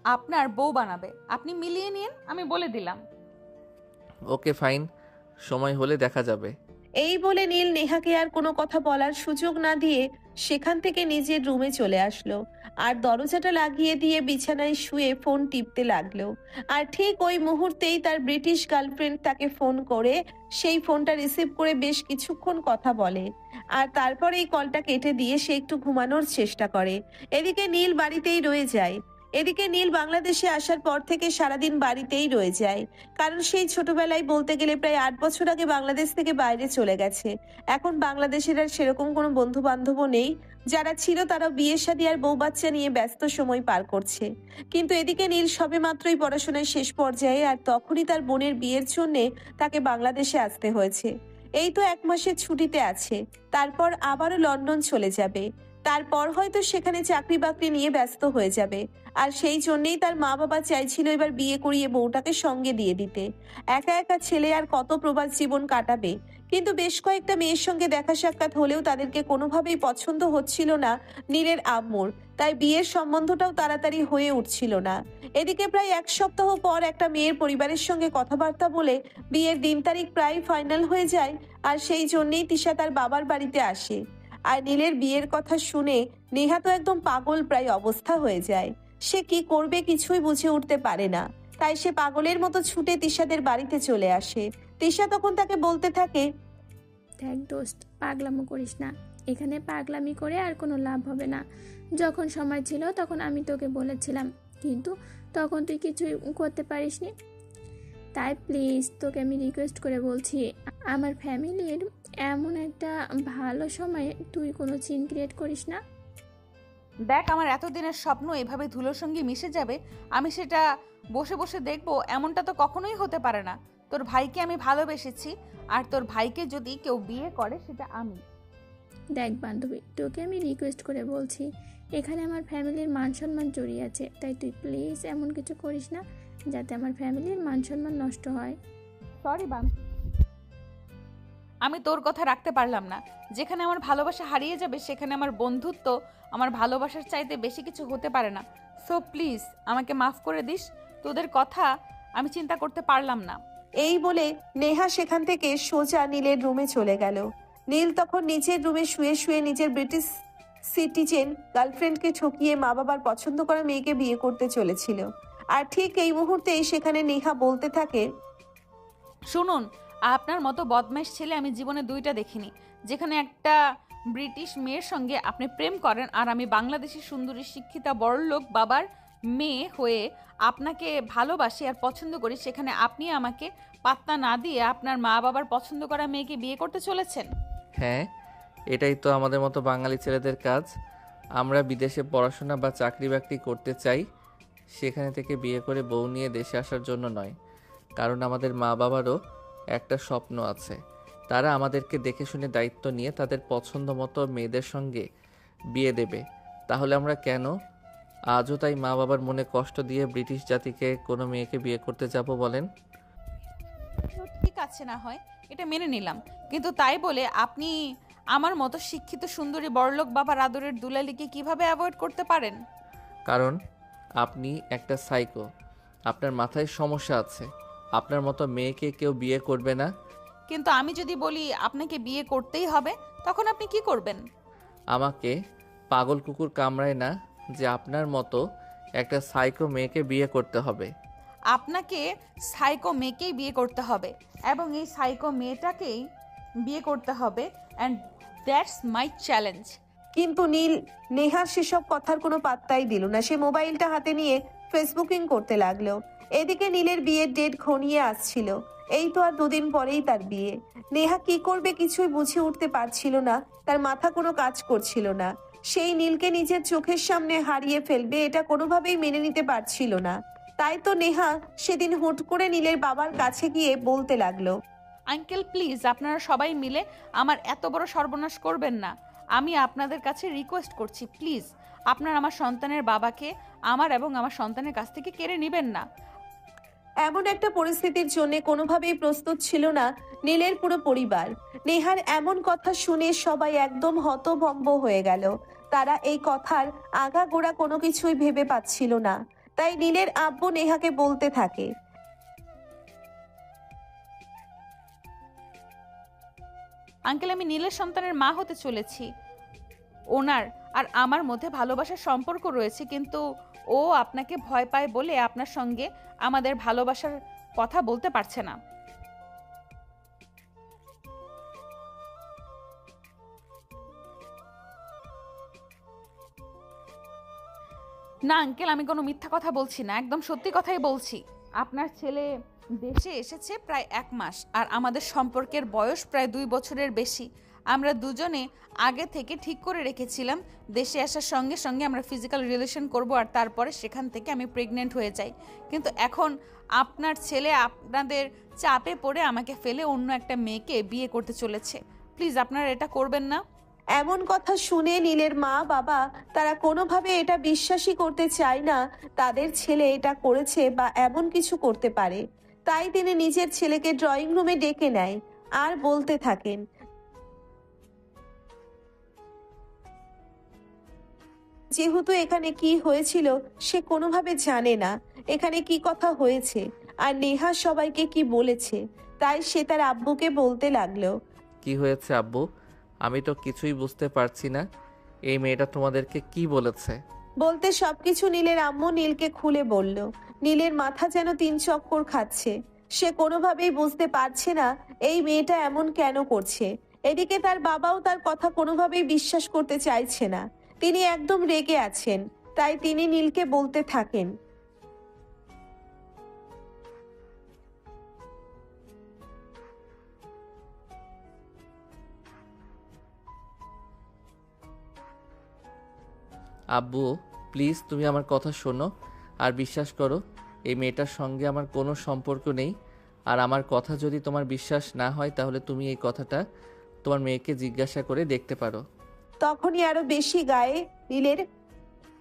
আপনার বউ বানাবে। আপনি মিলিয়ে নিন, আমি বলে দিলাম। ওকে ফাইন, সময় হলে দেখা যাবে। এই বলে নীল নেহাকে আর কোনো কথা বলার সুযোগ না দিয়ে সেখান থেকে নিজের রুমে চলে আসলো, আর দরজাটা লাগিয়ে দিয়ে বিছানায় শুয়ে ফোন টিপতে লাগলো। আর ঠিক ওই মুহূর্তেই তার ব্রিটিশ গার্লফ্রেন্ড তাকে ফোন করে সেই ফোনটা রিসিভ করে বেশ কিছুক্ষণ কথা বলে, আর তারপর এই কলটা কেটে দিয়ে সে একটু ঘুমানোর চেষ্টা করে। এদিকে নীল বাড়িতেই রয়ে যায়। এদিকে নীল বাংলাদেশে আসার পর থেকে সারাদিন বাড়িতেই রয়ে যায়, কারণ সেই ছোটবেলায় বলতে গেলে প্রায় 8 বছর আগে বাংলাদেশ থেকে বাইরে চলে গেছে। এখন বাংলাদেশের আর সেরকম কোনো বন্ধু বান্ধবও নেই। যারা ছিল তারা বিয়ে শাদী আর বউ বাচ্চা নিয়ে ব্যস্ত সময় পার করছে। কিন্তু এদিকে নীল সবে মাত্রই পড়াশোনার শেষ পর্যায়ে, আর তখনই তার বোনের বিয়ের জন্যে তাকে বাংলাদেশে আসতে হয়েছে। এই তো 1 মাসের ছুটিতে আছে, তারপর আবারও লন্ডন চলে যাবে। তারপর হয়তো সেখানে চাকরি বাকরি নিয়ে ব্যস্ত হয়ে যাবে। আর সেই জন্যেই তার মা বাবা চাইছিল এবার বিয়ে করিয়ে বউটাকে সঙ্গে দিয়ে দিতে। একা একা ছেলে আর কত প্রবাস জীবন কাটাবে। কিন্তু বেশ কয়েকটা মেয়ের সঙ্গে দেখা সাক্ষাৎ হলেও তাদেরকে কোনোভাবেই পছন্দ হচ্ছিল না নীলের আম্মুর, তাই বিয়ের সম্বন্ধটাও তাড়াতাড়ি হয়ে উঠছিল না। এদিকে প্রায় 1 সপ্তাহ পর একটা মেয়ের পরিবারের সঙ্গে কথাবার্তা বলে বিয়ের দিন তারিখ প্রায় ফাইনাল হয়ে যায়, আর সেই জন্যেই তিশা তার বাবার বাড়িতে আসে। আর নীলের বিয়ের কথা শুনে নেহা তো একদম পাগল প্রায় অবস্থা হয়ে যায়। সে কি করবে কিছুই বুঝে উঠতে পারে না, তাই সে পাগলের মতো ছুটে তিশাদের বাড়িতে চলে আসে। তিশা তখন তাকে বলতে থাকে, দেখ দোস্ত, পাগলামো করিস না। এখানে পাগলামি করে আর কোনো লাভ হবে না। যখন সময় ছিল তখন আমি তোকে বলেছিলাম, কিন্তু তখন তুই কিছুই করতে পারিসনি। তাই প্লিজ তোকে আমি রিকোয়েস্ট করে বলছি, আমার ফ্যামিলির এমন একটা ভালো সময়ে তুই কোনো সিন ক্রিয়েট করিস না। দেখ, আমার এতদিনের স্বপ্ন এভাবে ধুলোর সঙ্গে মিশে যাবে, আমি সেটা বসে বসে দেখবো, এমনটা তো কখনোই হতে পারে না। তোর ভাইকে আমি ভালোবেসেছি, আর তোর ভাইকে যদি কেউ বিয়ে করে সেটা আমি। দেখ বান্ধবী, তোকে আমি রিকোয়েস্ট করে বলছি, এখানে আমার ফ্যামিলির মান সম্মান জড়িয়ে আছে, তাই তুই প্লিজ এমন কিছু করিস না যাতে আমার ফ্যামিলির মান সম্মান নষ্ট হয়। সরি বান, আমি তোর কথা রাখতে পারলাম না। যেখানে আমার ভালোবাসা হারিয়ে যাবে সেখানে আমার বন্ধুত্ব আমার ভালোবাসার চাইতে বেশি কিছু হতে পারে না। সো প্লিজ আমাকে মাফ করে দিস, তোদের কথা আমি চিন্তা করতে পারলাম না। এই বলে নেহা সেখান থেকে সোজা নীলের রুমে চলে গেল। নীল তখন নিজের রুমে শুয়ে শুয়ে নিজের ব্রিটিশ সিটিজেন গার্লফ্রেন্ডকে ঠকিয়ে মা বাবার পছন্দ করা মেয়েকে বিয়ে করতে চলেছিল। আর ঠিক এই মুহূর্তেই সেখানে নেহা বলতে থাকে, শুনুন, আপনার মতো বদমাইশ ছেলে আমি জীবনে 2টা দেখিনি, যেখানে একটা ব্রিটিশ মেয়ের সঙ্গে আপনি প্রেম করেন, আর আমি বাংলাদেশি সুন্দরী শিক্ষিতা বড়লোক বাবার মেয়ে হয়ে আপনাকে ভালোবাসি আর পছন্দ করি, সেখানে আপনি আমাকে পাত্তা না দিয়ে আপনার মা বাবার পছন্দ করা মেয়েকে বিয়ে করতে চলেছেন। হ্যাঁ, এটাই তো আমাদের মতো বাঙালি ছেলেদের কাজ। আমরা বিদেশে পড়াশোনা বা চাকরি বাকরি করতে চাই, সেখানে থেকে বিয়ে করে বউ নিয়ে দেশে আসার জন্য নয়। কারণ আমাদের মা বাবারও একটা স্বপ্ন আছে, তারা আমাদেরকে দেখে শুনে দায়িত্ব নিয়ে তাদের পছন্দ মতো মেয়েদের সঙ্গে বিয়ে দেবে। তাহলে আমরা কেন আজও তাই মা বাবার মনে কষ্ট দিয়ে ব্রিটিশ জাতিকে কোনো মেয়েকে বিয়ে করতে যাব বলেন? তো ঠিক আছে, না হয় এটা মেনে নিলাম, কিন্তু তাই বলে আপনি আমার মতো শিক্ষিত সুন্দরী বড়লোক বাবার আদরের দুলালিকে কিভাবে অ্যাভয়েড করতে পারেন? কারণ আপনি একটা সাইকো, আপনার মাথায় সমস্যা আছে। আপনার মতো মেয়েকে কেউ বিয়ে করবে না। কিন্তু আমি যদি বলি আপনাকে বিয়ে করতেই হবে, তখন আপনি কি করবেন? আমাকে পাগল কুকুর কামড়ায় না যে আপনার মতো একটা সাইকো মেয়েকে বিয়ে করতে হবে। আপনাকে সাইকো মেয়েকেই বিয়ে করতে হবে এবং এই সাইকো মেয়েটাকেই বিয়ে করতে হবে, অ্যান্ড দ্যাটস মাই চ্যালেঞ্জ। কিন্তু নীল নেহার সেসব কথার কোনো পাত্তাই দিল না। সে মোবাইলটা হাতে নিয়ে ফেসবুকিং করতে লাগলো। এদিকে নীলের বিয়ের ডেট ঘনিয়ে আসছিল। এই তো আর দুদিন পরেই তার বিয়ে। নেহা কি করবে কিছুই বুঝে উঠতে পারছিল না, তার মাথা কোনো কাজ করছিল না। সেই নীলকে নিজের চোখের সামনে হারিয়ে ফেলবে এটা কোনোভাবেই মেনে নিতে পারছিল না। তাই তো নেহা সেদিন হুট করে নীলের বাবার কাছে গিয়ে বলতে লাগলো, আঙ্কেল প্লিজ, আপনারা সবাই মিলে আমার এত বড় সর্বনাশ করবেন না। আমি আপনাদের কাছে রিকোয়েস্ট করছি, প্লিজ আপনারা আমার সন্তানের বাবাকে আমার এবং আমার সন্তানের কাছ থেকে কেড়ে নেবেন না। এমন একটা পরিস্থিতির জন্য কোনোভাবেই প্রস্তুত ছিল না নীলের পুরো পরিবার। নেহার এমন কথা শুনে সবাই একদম হতভম্ব হয়ে গেল। তারা এই কথার আগাগোড়া কোনো কিছুই ভেবে পাচ্ছিল না। তাই নীলের আব্বু নেহাকে বলতে থাকে, আঙ্কেল, আমি নীলের সন্তানের মা হতে চলেছি। ওনার আর আমার মধ্যে ভালোবাসার সম্পর্ক রয়েছে, কিন্তু ও আপনাকে ভয় পায় বলে আপনার সঙ্গে আমাদের ভালোবাসার কথা বলতে পারছে না। না আঙ্কেল, আমি কোনো মিথ্যা কথা বলছি না, একদম সত্যি কথাই বলছি। আপনার ছেলে দেশে এসেছে প্রায় 1 মাস, আর আমাদের সম্পর্কের বয়স প্রায় 2 বছরের বেশি। আমরা দুজনে আগে থেকে ঠিক করে রেখেছিলাম দেশে আসার সঙ্গে সঙ্গে আমরা ফিজিক্যাল রিলেশন করব, আর তারপরে সেখান থেকে আমি প্রেগনেন্ট হয়ে যাই। কিন্তু এখন আপনার ছেলে আপনাদের চাপে পড়ে আমাকে ফেলে অন্য একটা মেয়েকে বিয়ে করতে চলেছে। প্লিজ আপনারা এটা করবেন না। এমন কথা শুনে নীলের মা বাবা তারা কোনোভাবে এটা বিশ্বাসই করতে চায় না তাদের ছেলে এটা করেছে বা এমন কিছু করতে পারে। তাই তিনি নিজের ছেলেকে ড্রয়িং রুমে ডেকে নেয় আর বলতে থাকেন, যেহেতু এখানে কি হয়েছিল সে কোনোভাবে জানে না, এখানে কি কথা হয়েছে আর নেহা সবাইকে কি বলেছে, তাই সে তার আব্বুকে বলতে লাগলো, কি হয়েছে আব্বু? আমি তো কিছুই বুঝতে পারছি না। এই মেয়েটা তোমাদেরকে কি বলেছে? বলতে সবকিছু নীলের আম্মু নীলকে খুলে বলল। নীলের মাথা যেন 3 চক্কর খাচ্ছে। সে কোনোভাবেই বুঝতে পারছে না এই মেয়েটা এমন কেন করছে। এদিকে তার বাবাও তার কথা কোনোভাবেই বিশ্বাস করতে চাইছে না। তিনি একদম রেগে আছেন। তাই তিনি নীলকে বলতে থাকেন, আব্বু প্লিজ তুমি আমার কথা শোনো আর বিশ্বাস করো, এই মেয়েটার সঙ্গে আমার কোনো সম্পর্ক নেই। আর আমার কথা যদি তোমার বিশ্বাস না হয় তাহলে তুমি এই কথাটা তোমার মেয়েকে জিজ্ঞাসা করে দেখতে পারো। তখনই আরো বেশি গায়ে নীলের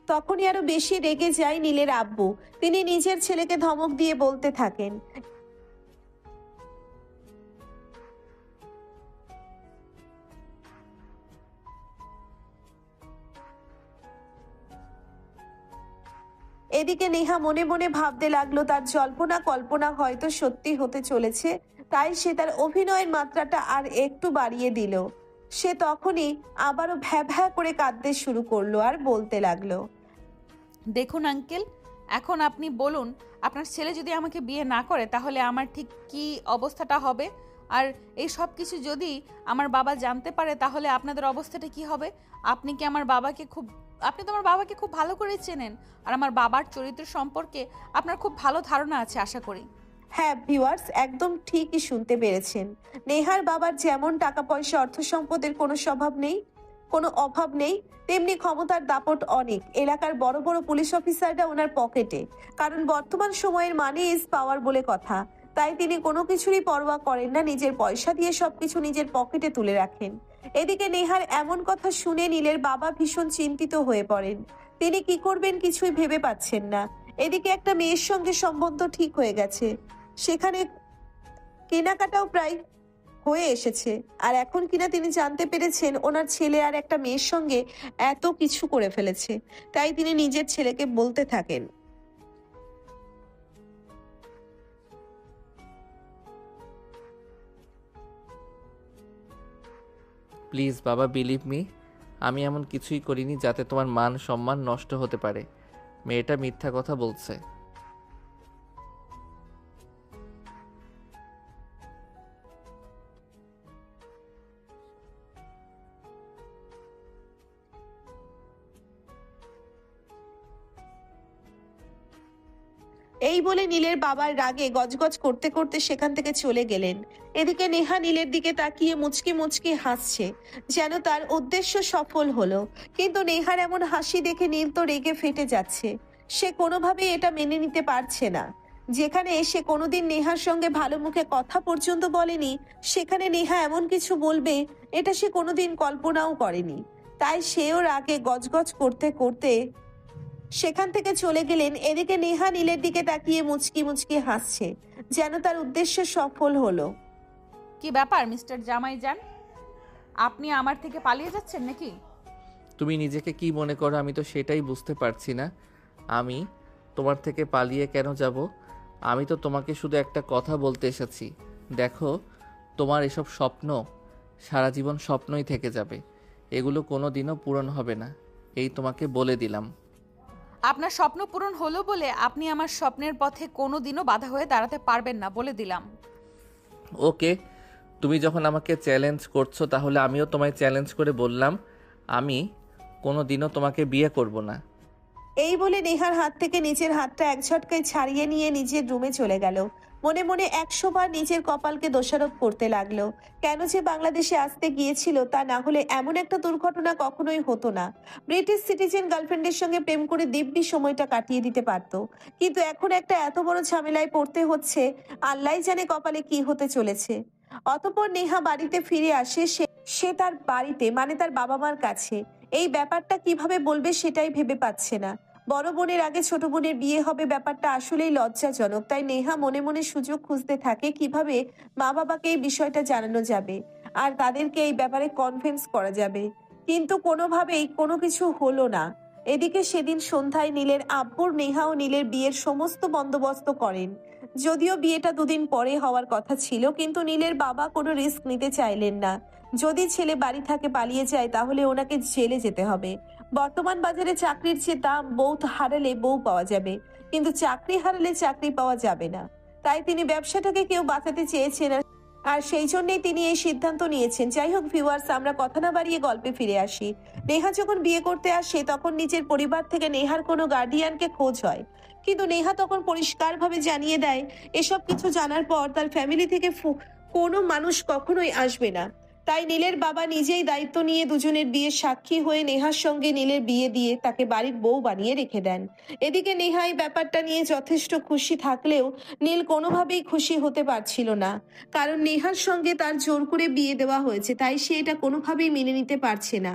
তখনই আরো বেশি রেগে যায় নীলের আব্বু। তিনি নিজের ছেলেকে ধমক দিয়ে বলতে থাকেন, এদিকে নেহা মনে মনে ভাবতে লাগলো তার জল্পনা কল্পনা হয়তো সত্যি হতে চলেছে। তাই সে তার অভিনয়ের মাত্রাটা আর একটু বাড়িয়ে দিল। সে তখনই আবারও ভ্যা ভ্যা করে কাঁদতে শুরু করলো আর বলতে লাগলো, দেখুন আঙ্কেল, এখন আপনি বলুন, আপনার ছেলে যদি আমাকে বিয়ে না করে তাহলে আমার ঠিক কি অবস্থাটা হবে? আর এই সব কিছু যদি আমার বাবা জানতে পারে তাহলে আপনাদের অবস্থাটা কি হবে? আপনি কি আমার বাবাকে খুব আপনি তো আমার বাবাকে খুব ভালো করে চেনেন, আর আমার বাবার চরিত্র সম্পর্কে আপনার খুব ভালো ধারণা আছে আশা করি। হ্যাঁ ভিউয়ার্স, একদম ঠিকই শুনতে পেরেছেন। নেহার বাবার যেমন টাকা পয়সা অর্থ সম্পদের কোনো অভাব নেই, তেমনি ক্ষমতার দাপট অনেক। এলাকার বড় বড় পুলিশ অফিসাররা ওনার পকেটে, কারণ বর্তমান সময়ের মানি ইজ পাওয়ার বলে কথা। তাই তিনি কোনো কিছুরই পরোয়া করেন না, নিজের পয়সা দিয়ে সবকিছু নিজের পকেটে তুলে রাখেন। এদিকে নেহার এমন কথা শুনে নীলের বাবা ভীষণ চিন্তিত হয়ে পড়েন। তিনি কি করবেন কিছুই ভেবে পাচ্ছেন না। এদিকে একটা মেয়ের সঙ্গে সম্বন্ধ ঠিক হয়ে গেছে, সেখানে কেনাকাটাও প্রায় হয়ে এসেছে, আর এখন কিনা তিনি জানতে পেরেছেন ওনার ছেলে আর একটা মেয়ের সঙ্গে এত কিছু করে ফেলেছে। তাই তিনি নিজের ছেলেকে বলতে থাকেন, প্লিজ বাবা বিলিভ মি, আমি এমন কিছুই করিনি যাতে তোমার মান সম্মান নষ্ট হতে পারে। মেয়েটা মিথ্যা কথা বলছে। এই বলে নীলের বাবার রাগে গজগজ করতে করতে সেখান থেকে চলে গেলেন। এদিকে নেহা নীলের দিকে তাকিয়ে মুচকি মুচকি হাসছে, যেন তার উদ্দেশ্য সফল হলো। কিন্তু নেহার এমন হাসি দেখে নীল তো রেগে ফেটে যাচ্ছে। সে কোনোভাবেই এটা মেনে নিতে পারছে না। যেখানে সে কোনোদিন নেহার সঙ্গে ভালো মুখে কথা পর্যন্ত বলেনি, সেখানে নেহা এমন কিছু বলবে এটা সে কোনোদিন কল্পনাও করেনি। তাই সেও রাগে গজগজ করতে করতে সেখান থেকে চলে গেলেন। এদিকে নেহা নীলের দিকে তাকিয়ে মুচকি মুচকি হাসছে, যেন তার উদ্দেশ্য সফল হলো। কি ব্যাপার মিস্টার জামাই যান, আপনি আমার থেকে পালিয়ে যাচ্ছেন নাকি? তুমি নিজেকে কি মনে করো আমি তো সেটাই বুঝতে পারছি না। আমি তোমার থেকে পালিয়ে কেন যাব? আমি তো তোমাকে শুধু একটা কথা বলতে এসেছি। দেখো, তোমার এসব স্বপ্ন সারা জীবন স্বপ্নই থেকে যাবে। এগুলো কোনো দিনও পূরণ হবে না, এই তোমাকে বলে দিলাম। আপনার স্বপ্ন পূরণ হলো বলে আপনি আমার স্বপ্নের পথে কোনো দিনও বাধা হয়ে দাঁড়াতে পারবেন না, বলে দিলাম। ওকে, তুমি যখন আমাকে চ্যালেঞ্জ করছো তাহলে আমিও তোমায় চ্যালেঞ্জ করে বললাম, আমি কোনো দিনও তোমাকে বিয়ে করব না। এই বলে নেহার হাত থেকে নিজের হাতটা এক ঝটকায় ছাড়িয়ে নিয়ে নিজের রুমে চলে গেল। মনে মনে 100 বার নিজের কপালকে দোষারোপ করতে লাগলো। কেন যে বাংলাদেশে আসতে গিয়েছিল, তা না হলে এমন একটা দুর্ঘটনা কখনোই হতো না। ব্রিটিশ সিটিজেন গার্লফ্রেন্ডের সঙ্গে প্রেম করে দিব্যি সময়টা কাটিয়ে দিতে পারত, কিন্তু এখন একটা এত বড় ঝামেলায় পড়তে হচ্ছে। আল্লাহ জানে কপালে কি হতে চলেছে। অতঃপর নেহা বাড়িতে ফিরে আসে। সে তার বাড়িতে, মানে তার বাবা মার কাছে এই ব্যাপারটা কিভাবে বলবে সেটাই ভেবে পাচ্ছে না। বড় বোনের আগে ছোট বোনের বিয়ে হবে, ব্যাপারটা আসলেই লজ্জাজনক। তাই নেহা মনে মনে সুযোগ খুঁজতে থাকে কিভাবে মা বাবাকে এই বিষয়টা জানানো যাবে আর তাদেরকে এই ব্যাপারে কনভিন্স করা যাবে। কিন্তু কোনোভাবেই কোনো কিছু হলো না। এদিকে সেদিন সন্ধ্যায় নীলের আব্বুর নেহা ও নীলের বিয়ের সমস্ত বন্দোবস্ত করেন। যদিও বিয়েটা দুদিন পরে হওয়ার কথা ছিল, কিন্তু নীলের বাবা কোনো রিস্ক নিতে চাইলেন না। যদি ছেলে বাড়ি থেকে পালিয়ে যায় তাহলে ওনাকে জেলে যেতে হবে। বর্তমান বাজারে চাকরির যে দাম, বউ হারালে বউ পাওয়া যাবে, কিন্তু চাকরি হারালে চাকরি পাওয়া যাবে না। তাই তিনি ব্যবসাটাকে কেউ বাঁচাতে চেয়েছেন, আর সেই জন্যই তিনি এই সিদ্ধান্ত নিয়েছেন। যাই হোক ভিউয়ার্স, আমরা কথা না বাড়িয়ে গল্পে ফিরে আসি। নেহা যখন বিয়ে করতে আসে তখন নিজের পরিবার থেকে নেহার কোনো গার্ডিয়ানকে খোঁজ হয়, কিন্তু নেহা তখন পরিষ্কারভাবে জানিয়ে দেয় এসব কিছু জানার পর তার ফ্যামিলি থেকে কোনো মানুষ কখনোই আসবে না। তাই নীলের বাবা নিজেই দায়িত্ব নিয়ে দুজনের বিয়ের সাক্ষী হয়ে নেহার সঙ্গে নীলের বিয়ে দিয়ে তাকে বাড়ির বউ বানিয়ে রেখে দেন। এদিকে নেহা এই ব্যাপারটা নিয়ে যথেষ্ট খুশি থাকলেও নীল কোনোভাবেই খুশি হতে পারছিল না, কারণ নেহার সঙ্গে তার জোর করে বিয়ে দেওয়া হয়েছে, তাই সে এটা কোনোভাবেই মেনে নিতে পারছে না।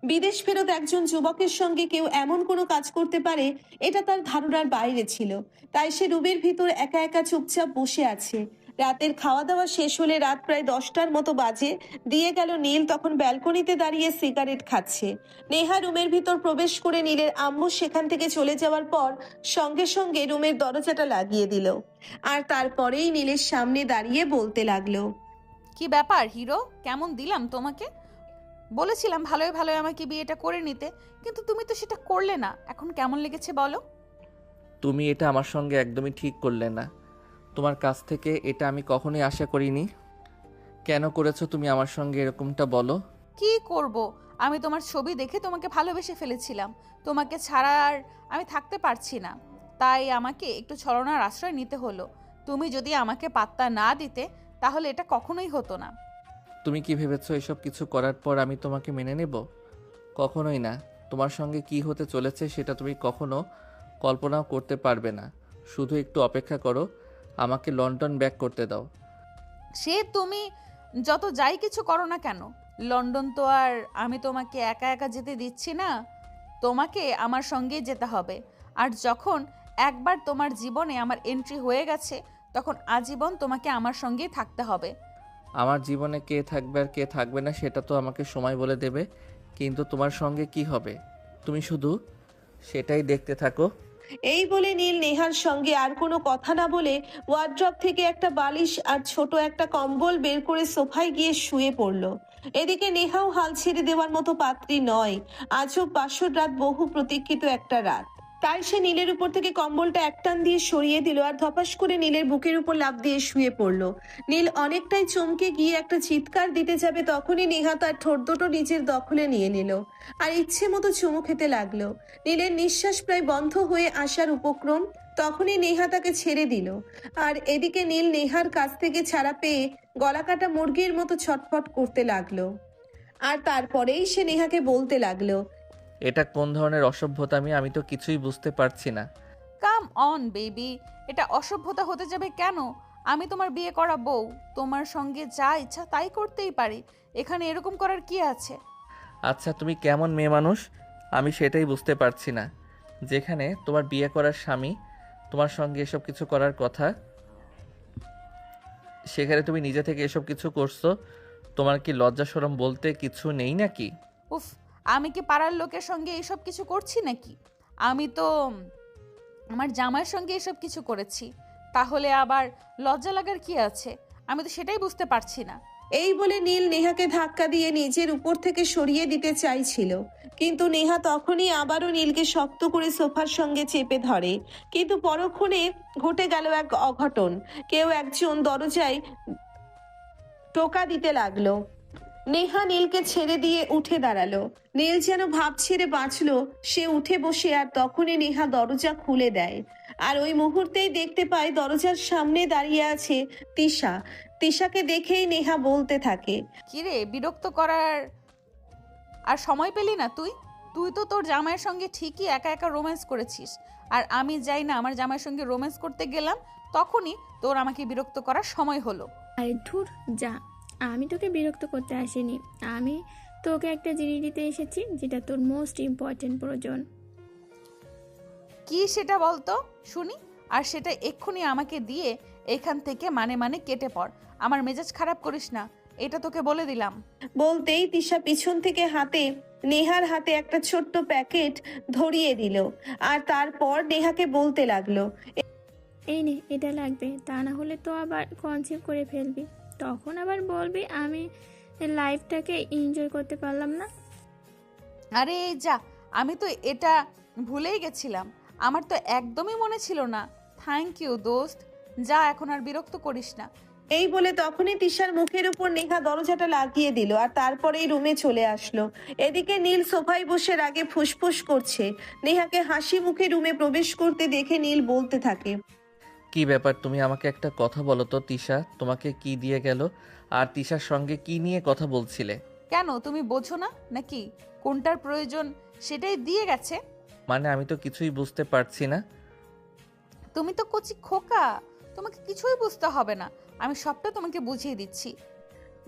বিদেশ ফেরত একজন যুবকের সঙ্গে কেউ এমন কোনো কাজ করতে পারে, এটা তার ধারণার বাইরে ছিল। তাই সে রুমের ভিতর একা একা চুপচাপ বসে আছে। রাতের খাওয়া দাওয়া শেষ হলে রাত প্রায় 10টার মতো বাজে দিয়ে গেল। নীল তখন ব্যালকনিতে দাঁড়িয়ে সিগারেট খাচ্ছে। নেহা রুমের ভিতর প্রবেশ করে নীলের আম্মু সেখান থেকে চলে যাওয়ার পর সঙ্গে সঙ্গে রুমের দরজাটা লাগিয়ে দিল, আর তারপরেই নীলের সামনে দাঁড়িয়ে বলতে লাগলো, কি ব্যাপার হিরো, কেমন দিলাম তোমাকে? বলেছিলাম ভালোই ভালোই আমাকে বিয়েটা করে নিতে, কিন্তু তুমি তো সেটা করলে না। এখন কেমন লেগেছে বলো? তুমি এটা আমার সঙ্গে একদমই ঠিক করলে না। তোমার কাছ থেকে এটা আমি কখনোই আশা করিনি। কেন করেছো তুমি আমার সঙ্গে এরকমটা বলো? কি করব, আমি তোমার ছবি দেখে তোমাকে ভালোবেসে ফেলেছিলাম। তোমাকে ছাড়া আর আমি থাকতে পারছি না, তাই আমাকে একটু ছলনার আশ্রয় নিতে হলো। তুমি যদি আমাকে পাত্তা না দিতে তাহলে এটা কখনোই হতো না। তুমি কি ভেবেছো এসব কিছু করার পর আমি তোমাকে মেনে নেব? কখনোই না। তোমার সঙ্গে কি হতে চলেছে সেটা তুমি কখনো কল্পনাও করতে পারবে না। শুধু একটু অপেক্ষা করো, আমাকে লন্ডন ব্যাক করতে দাও। সে তুমি যত যাই কিছু করো না কেন, লন্ডন তো আর আমি তোমাকে একা একা যেতে দিচ্ছি না। তোমাকে আমার সঙ্গেই যেতে হবে। আর যখন একবার তোমার জীবনে আমার এন্ট্রি হয়ে গেছে, তখন আজীবন তোমাকে আমার সঙ্গেই থাকতে হবে। আমার জীবনে কে থাকবে আর কে থাকবে না সেটা তো আমাকে সময় বলে দেবে, কিন্তু তোমার সঙ্গে কি হবে তুমি শুধু সেটাই দেখতে থাকো। এই বলে নীল নেহার সঙ্গে আর কোনো কথা না বলে ওয়ার্ড্রপ থেকে একটা বালিশ আর ছোট একটা কম্বল বের করে সোফায় গিয়ে শুয়ে পড়লো। এদিকে নেহাও হাল ছেড়ে দেওয়ার মতো পাত্রী নয়। আজব বাসর রাত, বহু প্রতীক্ষিত একটা রাত। তাই সে নীলের উপর থেকে কম্বলটা একটান দিয়ে সরিয়ে দিল আর ধপাস করে নীলের বুকের উপর লাফ দিয়ে শুয়ে পড়লো। নীল অনেকটাই চমকে গিয়ে একটা চিৎকার দিতে যাবে, তখনই নেহা তার ঠোঁট দুটো নিজের দখলে নিয়ে নিল আর ইচ্ছে মতো চুমু খেতে লাগলো। নীলের নিঃশ্বাস প্রায় বন্ধ হয়ে আসার উপক্রম, তখনই নেহা তাকে ছেড়ে দিল। আর এদিকে নীল নেহার কাছ থেকে ছাড়া পেয়ে গলাকাটা মুরগির মতো ছটফট করতে লাগলো। আর তারপরেই সে নেহাকে বলতে লাগলো, এটা কোন ধরনের অসভ্যতামি? আমি তো কিছুই বুঝতে পারছি না। কাম অন বেবি, এটা অসভ্যতা হতে যাবে কেন? আমি তোমার বিয়ে করা বউ, তোমার সঙ্গে যা ইচ্ছা তাই করতেই পারি। এখানে এরকম করার কি আছে? আচ্ছা, তুমি কেমন মেয়ে মানুষ আমি সেটাই বুঝতে পারছি না। যেখানে তোমার বিয়ে করার স্বামী তোমার সঙ্গে এসব কিছু করার কথা, সেখানে তুমি নিজে থেকে এসব কিছু করছো। তোমার কি লজ্জা শরম বলতে কিছু নেই নাকি? উফ, আমি কি পাড়ার লোকের সঙ্গে এসব কিছু করছি নাকি? আমি তো আমার জামাইয়ের সঙ্গে এসব কিছু করেছি, তাহলে আবার লজ্জা লাগার কি আছে? আমি তো সেটাই বুঝতে পারছি না। এই বলে নীল নেহাকে ধাক্কা দিয়ে নিজের উপর থেকে সরিয়ে দিতে চাইছিল, কিন্তু নেহা তখনই আবারও নীলকে শক্ত করে সোফার সঙ্গে চেপে ধরে। কিন্তু পরক্ষণে ঘটে গেল এক অঘটন। কেউ একজন দরজায় টোকা দিতে লাগলো। নেহা নীলকে ছেড়ে দিয়ে উঠে দাঁড়ালো। নীল যেন ভাব ছেড়ে বাঁচলো, সে উঠে বসে, আর তখনই নেহা দরজা খুলে দেয়। আর ওই মুহূর্তেই দেখতে পায় দরজার সামনে দাঁড়িয়ে আছে তিশা। তিশাকে দেখেই নেহা বলতে থাকে, কিরে, বিরক্ত করার আর সময় পেলি না তুই? তুই তো তোর জামাইয়ের সঙ্গে ঠিকই একা একা রোম্যান্স করেছিস, আর আমি যাই না আমার জামাইয়ের সঙ্গে রোম্যান্স করতে গেলাম, তখনই তোর আমাকে বিরক্ত করার সময় হলো। আরে ধুর যা, আমি তোকে বিরক্ত করতে আসিনি। আমি তোকে একটা জিনিস দিতে এসেছি যেটা তোর মোস্ট ইম্পর্টেন্ট প্রয়োজন। কি সেটা বলতো শুনি, আর সেটা এক্ষুনি আমাকে দিয়ে এখান থেকে মানে কেটে পড়। আমার মেজাজ খারাপ করিস না, এটা তোকে বলে দিলাম। বলতেই তিশা পিছন থেকে নেহার হাতে একটা ছোট্ট প্যাকেট ধরিয়ে দিল। আর তারপর নেহাকে বলতে লাগলো, এই নে, এটা লাগবে, তা না হলে তো আবার কনসিভ করে ফেলবি, তখন আবার বলবি আমি লাইফটাকে এনজয় করতে পারলাম না। আরে এই যা, আমি তো এটা ভুলেই গেছিলাম, আমার তো একদমই মনে ছিল না। থ্যাংক ইউ দোস্ত, যা এখন আর বিরক্ত করিস না। এই বলে তখনই তিশার মুখের উপর নেহা দরজাটা লাগিয়ে দিল আর তারপরেই রুমে চলে আসলো। এদিকে নীল সোফায় বসে রাগে ফুসফুস করছে। নেহাকে হাসি মুখে রুমে প্রবেশ করতে দেখে নীল বলতে থাকে, কি ব্যাপার? তুমি আমাকে একটা কথা বলো তো। তিশা তোমাকে কি দিয়ে গেল? আর তিশার সঙ্গে কি নিয়ে কথা বলছিলে? কেন, তুমি বোঝো না নাকি কোনটার প্রয়োজন সেটাই দিয়ে গেছে? মানে আমি তো কিছুই বুঝতে পারছি না। তুমি তো কচি খোকা, তোমাকে কিছুই বুঝতে হবে না, আমি সবটা তোমাকে বুঝিয়ে দিচ্ছি।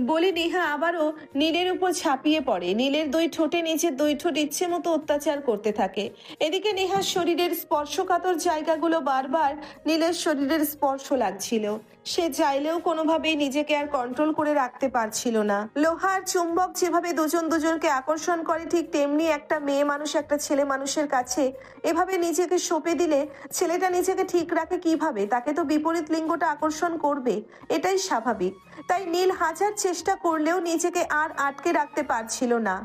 বলে নেহা আবারও নীলের উপর ঝাঁপিয়ে পড়ে। নীলের দুই ঠোঁটে নিচের দুই ঠোঁট ইচ্ছে মতো অত্যাচার করতে থাকে। এদিকে নেহার শরীরের স্পর্শকাতর জায়গাগুলো বারবার নীলের শরীরের স্পর্শ লাগছিল। সে চাইলেও কোনোভাবেই নিজেকে আর কন্ট্রোল করে রাখতে পারছিল না। লোহার চুম্বক যেভাবে দুজন দুজনকে আকর্ষণ করে, ঠিক তেমনি একটা মেয়ে মানুষ একটা ছেলে মানুষের কাছে এভাবে নিজেকে সঁপে দিলে ছেলেটা নিজেকে ঠিক রাখে কিভাবে? তাকে তো বিপরীত লিঙ্গটা আকর্ষণ করবে, এটাই স্বাভাবিক। তাই নীল হাজার চেষ্টা করলেও নিজেকে আর আটকে রাখতে পারছিল না।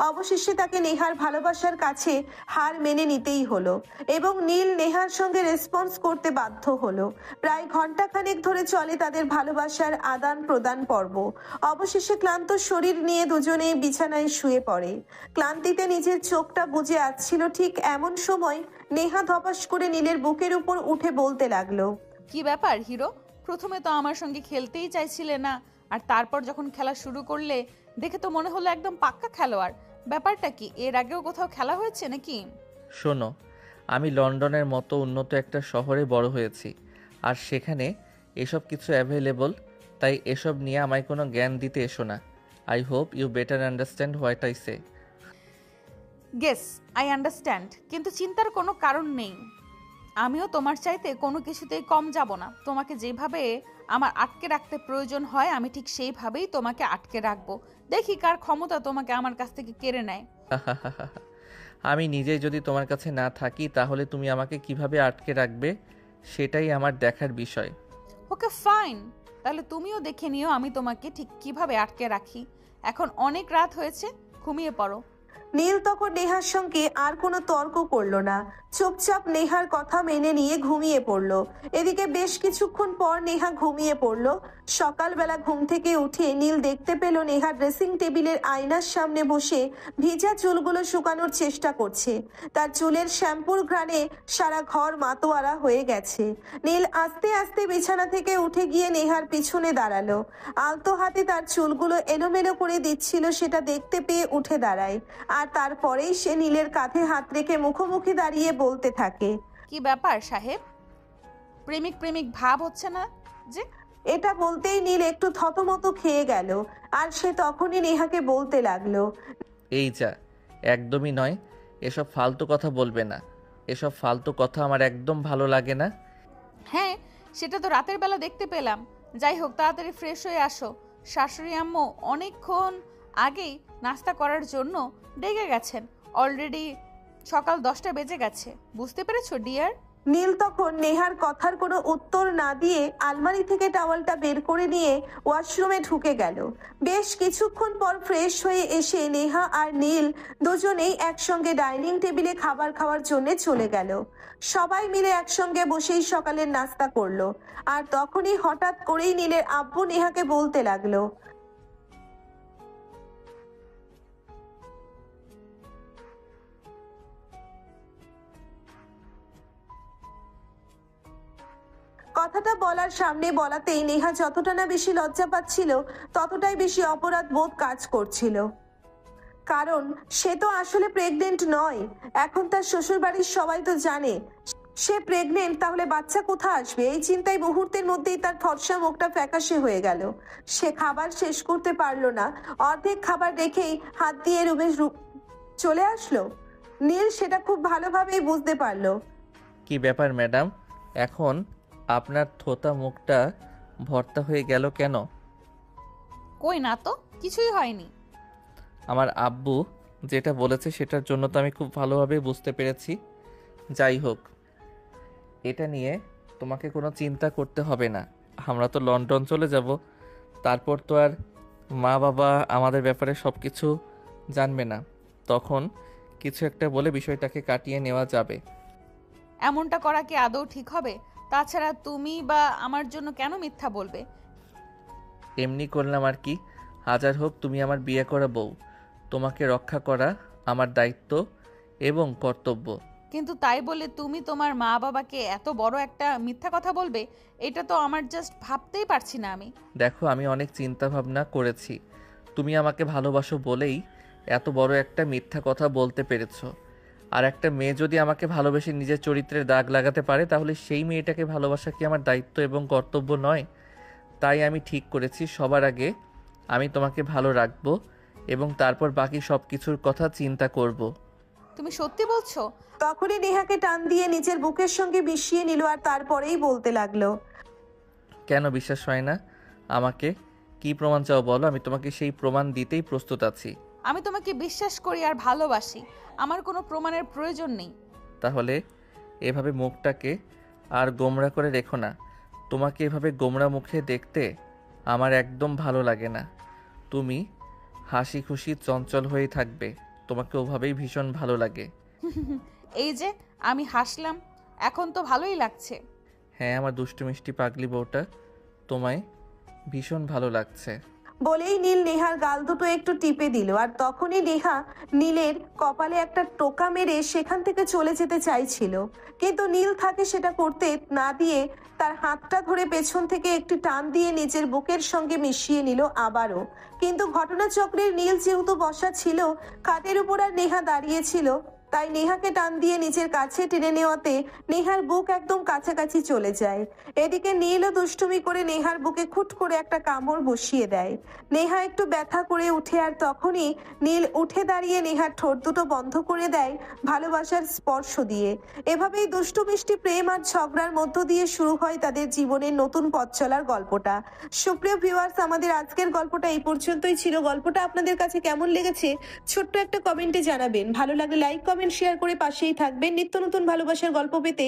অবশেষে তাকে নেহার ভালোবাসার কাছে হার মেনে নিতেই হলো এবং নীল নেহার সঙ্গে রেসপন্স করতে বাধ্য হলো। প্রায় ঘন্টাখানেক ধরে চলে তাদের ভালোবাসার আদান প্রদান পর্ব। অবশেষে ক্লান্ত শরীর নিয়ে দুজনেই বিছানায় শুয়ে পড়ে। ক্লান্তিতে নিজের চোখটা বুজে আসছিল। ঠিক এমন সময় নেহা ধপাস করে নীলের বুকের উপর উঠে বলতে লাগলো, কি ব্যাপার হিরো, প্রথমে তো আমার সঙ্গে খেলতেই চাইছিলে না, আর তারপর যখন খেলা শুরু করলে দেখে তো মনে হলো একদম পাক্কা খেলোয়াড়। ব্যাপারটা কি, এর আগেও কোথাও খেলা হয়েছে নাকি? শোনো, আমি লন্ডনের মতো উন্নত একটা শহরে বড় হয়েছি, আর সেখানে এসব কিছু অ্যাভেলেবল। তাই এসব নিয়ে আমায় কোনো জ্ঞান দিতে এসো না। I hope you better understand what I say. Guess I understand, কিন্তু চিন্তার কোনো কারণ নেই। আমিও তোমার চাইতে কোনো কিছুতেই কম যাব না। তোমাকে যেভাবে আমার আটকে রাখতে প্রয়োজন হয় আমি ঠিক সেইভাবেই তোমাকে আটকে রাখবো। দেখি কার ক্ষমতা তোমাকে আমার কাছ থেকে কেড়ে নেয়। আমি নিজেই যদি তোমার কাছে না থাকি তাহলে তুমি আমাকে কিভাবে আটকে রাখবে সেটাই আমার দেখার বিষয়। ওকে ফাইন, তাহলে তুমিও দেখে নিও আমি তোমাকে ঠিক কিভাবে আটকে রাখি। এখন অনেক রাত হয়েছে, ঘুমিয়ে পড়ো। নীল তখন নেহার সঙ্গে আর কোনো তর্ক করলো না, চুপচাপ নেহার কথা মেনে নিয়ে ঘুমিয়ে পড়লো। এদিকে বেশ কিছুক্ষণ পর নেহা ঘুমিয়ে পড়লো। সকালবেলা ঘুম থেকে উঠে নীল দেখতে পেল নেহা ড্রেসিং টেবিলের আয়নার সামনে বসে ভিজা চুলগুলো শুকানোর চেষ্টা করছে। তার চুলের শ্যাম্পুর ঘ্রাণে সারা ঘর মাতোয়ারা হয়ে গেছে। নীল আস্তে আস্তে বিছানা থেকে উঠে গিয়ে নেহার পিছনে দাঁড়ালো। আলতো হাতে তার চুলগুলো এলোমেলো করে দিচ্ছিল, সেটা দেখতে পেয়ে উঠে দাঁড়ায়। আর তারপরেই সে নীলের কাঁধে হাত রেখে মুখোমুখি দাঁড়িয়ে বলতে থাকে, কি ব্যাপার সাহেব, প্রেমিক প্রেমিক ভাব হচ্ছে না যে? এটা বলতেই নীল একটু থতমত খেয়ে গেল। আর সে তখনই নেহাকে বলতে লাগলো, এই যা, একদমই নয়। এসব ফালতু কথা বলবে না। এসব ফালতু কথা আমার একদম ভালো লাগে না। হ্যাঁ, সেটা তো রাতের বেলা দেখতে পেলাম। যাই হোক, তাড়াতাড়ি ফ্রেশ হয়ে আসো। শাশুড়ি আম্মু অনেকক্ষণ আগেই নাস্তা করার জন্য ডেকে গেছেন। অলরেডি সকাল 10টা বেজে গেছে, বুঝতে পেরেছো ডিয়ার? নীল তখন নেহার কথার কোনো উত্তর না দিয়ে আলমারি থেকে টাওয়ালটা বের করে নিয়ে ওয়াশরুমে ঢুকে গেল। বেশ কিছুক্ষণ পর ফ্রেশ হয়ে এসে নেহা আর নীল দুজনেই একসঙ্গে ডাইনিং টেবিলে খাবার খাওয়ার জন্য চলে গেল। সবাই মিলে একসঙ্গে বসেই সকালের নাস্তা করলো। আর তখনই হঠাৎ করেই নীলের আব্বু নেহাকে বলতে লাগলো, কথাটা বলার সামনে বলাতেই নেহা যতটা না বেশি লজ্জা পাচ্ছিল, ততটাই বেশি অপরাধ বোধ কাজ করছিল। কারণ সে তো আসলে প্রেগনেন্ট নয়। এখন তার শ্বশুর বাড়ির সবাই তো জানে সে প্রেগনেন্ট, তাহলে বাচ্চা কোথা আসবে? এই চিন্তায় মুহূর্তের মধ্যেই তার ফর্সা মুখটা ফ্যাকাশে হয়ে গেল। সে খাবার শেষ করতে পারলো না, অর্ধেক খাবার রেখেই হাত দিয়ে রুমে চলে আসলো। নীল সেটা খুব ভালোভাবেই বুঝতে পারলো। কি ব্যাপার ম্যাডাম, এখন আপনার থোতা মুখটা ভর্তা হয়ে গেল কেন? কই না তো, কিছুই হয়নি। আমার আব্বু যেটা বলেছে সেটার জন্য তো আমি খুব ভালোভাবে বুঝতে পেরেছি। যাই হোক, এটা নিয়ে তোমাকে কোনো চিন্তা করতে হবে না। আমরা তো লন্ডন চলে যাব, তারপর তো আর মা বাবা আমাদের ব্যাপারে সব কিছু জানবে না। তখন কিছু একটা বলে বিষয়টাকে কাটিয়ে নেওয়া যাবে। এমনটা করা কি আদৌ ঠিক হবে? তাছাড়া তুমি বা আমার জন্য কেন মিথ্যা বলবে? এমনি করলাম আর কি। হাজার হোক তুমি আমার বিয়ে করা বউ, তোমাকে রক্ষা করা আমার দায়িত্ব এবং কর্তব্য। কিন্তু তাই বলে তুমি তোমার মা বাবাকে এত বড় একটা মিথ্যা কথা বলবে, এটা তো আমার জাস্ট ভাবতেই পারছি না আমি। দেখো, আমি অনেক চিন্তা ভাবনা করেছি। তুমি আমাকে ভালোবাসো বলেই এত বড় একটা মিথ্যা কথা বলতে পেরেছো। আর একটা মেয়ে যদি আমাকে ভালোবেসে নিজের চরিত্রের দাগ লাগাতে পারে, তাহলে সেই মেয়েটাকে ভালোবাসা কি আমার দায়িত্ব এবং কর্তব্য নয়? তাই আমি ঠিক করেছি সবার আগে আমি তোমাকে ভালো রাখবো এবং তারপর বাকি সব কিছুর কথা চিন্তা করব। তুমি সত্যি বলছো? তখনই নেহাকে টান দিয়ে নিজের বুকের সঙ্গে মিশিয়ে নিল। আর তারপরেই বলতে লাগলো, কেন বিশ্বাস হয় না? আমাকে কি প্রমাণ চাও বলো, আমি তোমাকে সেই প্রমাণ দিতেই প্রস্তুত আছি। আমি তোমাকে বিশ্বাস করি আর ভালোবাসি, আমার কোনো প্রমাণের প্রয়োজন নেই। তাহলে এভাবে মুখটাকে আর গোমড়া করে রেখো না। তোমাকে এভাবে গোমড়া মুখে দেখতে আমার একদম ভালো লাগে না। তুমি হাসি খুশি চঞ্চল হয়ে থাকবে, তোমাকে ওভাবেই ভীষণ ভালো লাগে। এই যে আমি হাসলাম, এখন তো ভালোই লাগছে। হ্যাঁ, আমার দুষ্টু মিষ্টি পাগলি বউটা, তোমায় ভীষণ ভালো লাগছে। বলেই নীল নেহার গাল দুটো একটু টিপে দিল। আর তখনই নেহা নীলের কপালে একটা টোকা মেরে সেখান থেকে চলে যেতে চাইছিল, কিন্তু নীল তাকে সেটা করতে না দিয়ে তার হাতটা ধরে পেছন থেকে একটি টান দিয়ে নিজের বুকের সঙ্গে মিশিয়ে নিল আবারও। কিন্তু ঘটনাচক্রের নীল যেহেতু বসা ছিল, খাটের উপর আর নেহা দাঁড়িয়েছিল, তাই নেহাকে টান দিয়ে নিজের কাছে টেনে নেওয়াতে নেহার বুক একদম কাছাকাছি চলে যায়। এদিকে নীলও দুষ্টুমি করে নেহার বুকে খুট করে একটা কামড় বসিয়ে দেয়। নেহা একটু ব্যথা করে উঠে, আর তখনই নীল উঠে দাঁড়িয়ে নেহার ঠোঁট দুটো বন্ধ করে দেয় ভালোবাসার স্পর্শ দিয়ে। এভাবেই দুষ্টু মিষ্টি প্রেম আর ঝগড়ার মধ্য দিয়ে শুরু হয় তাদের জীবনের নতুন পথ চলার গল্পটা। সুপ্রিয় ভিউয়ার্স, আমাদের আজকের গল্পটা এই পর্যন্তই ছিল। গল্পটা আপনাদের কাছে কেমন লেগেছে ছোট্ট একটা কমেন্টে জানাবেন। ভালো লাগলে লাইক কমেন্ট কমেন্ট শেয়ার করে পাশেই থাকবেন। নিত্য নতুন ভালোবাসার গল্প পেতে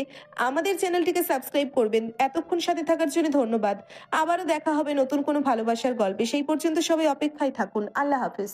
আমাদের চ্যানেলটিকে সাবস্ক্রাইব করবেন। এতক্ষণ সাথে থাকার জন্য ধন্যবাদ। আবারও দেখা হবে নতুন কোনো ভালোবাসার গল্পে। সেই পর্যন্ত সবাই অপেক্ষায় থাকুন। আল্লাহ হাফেজ।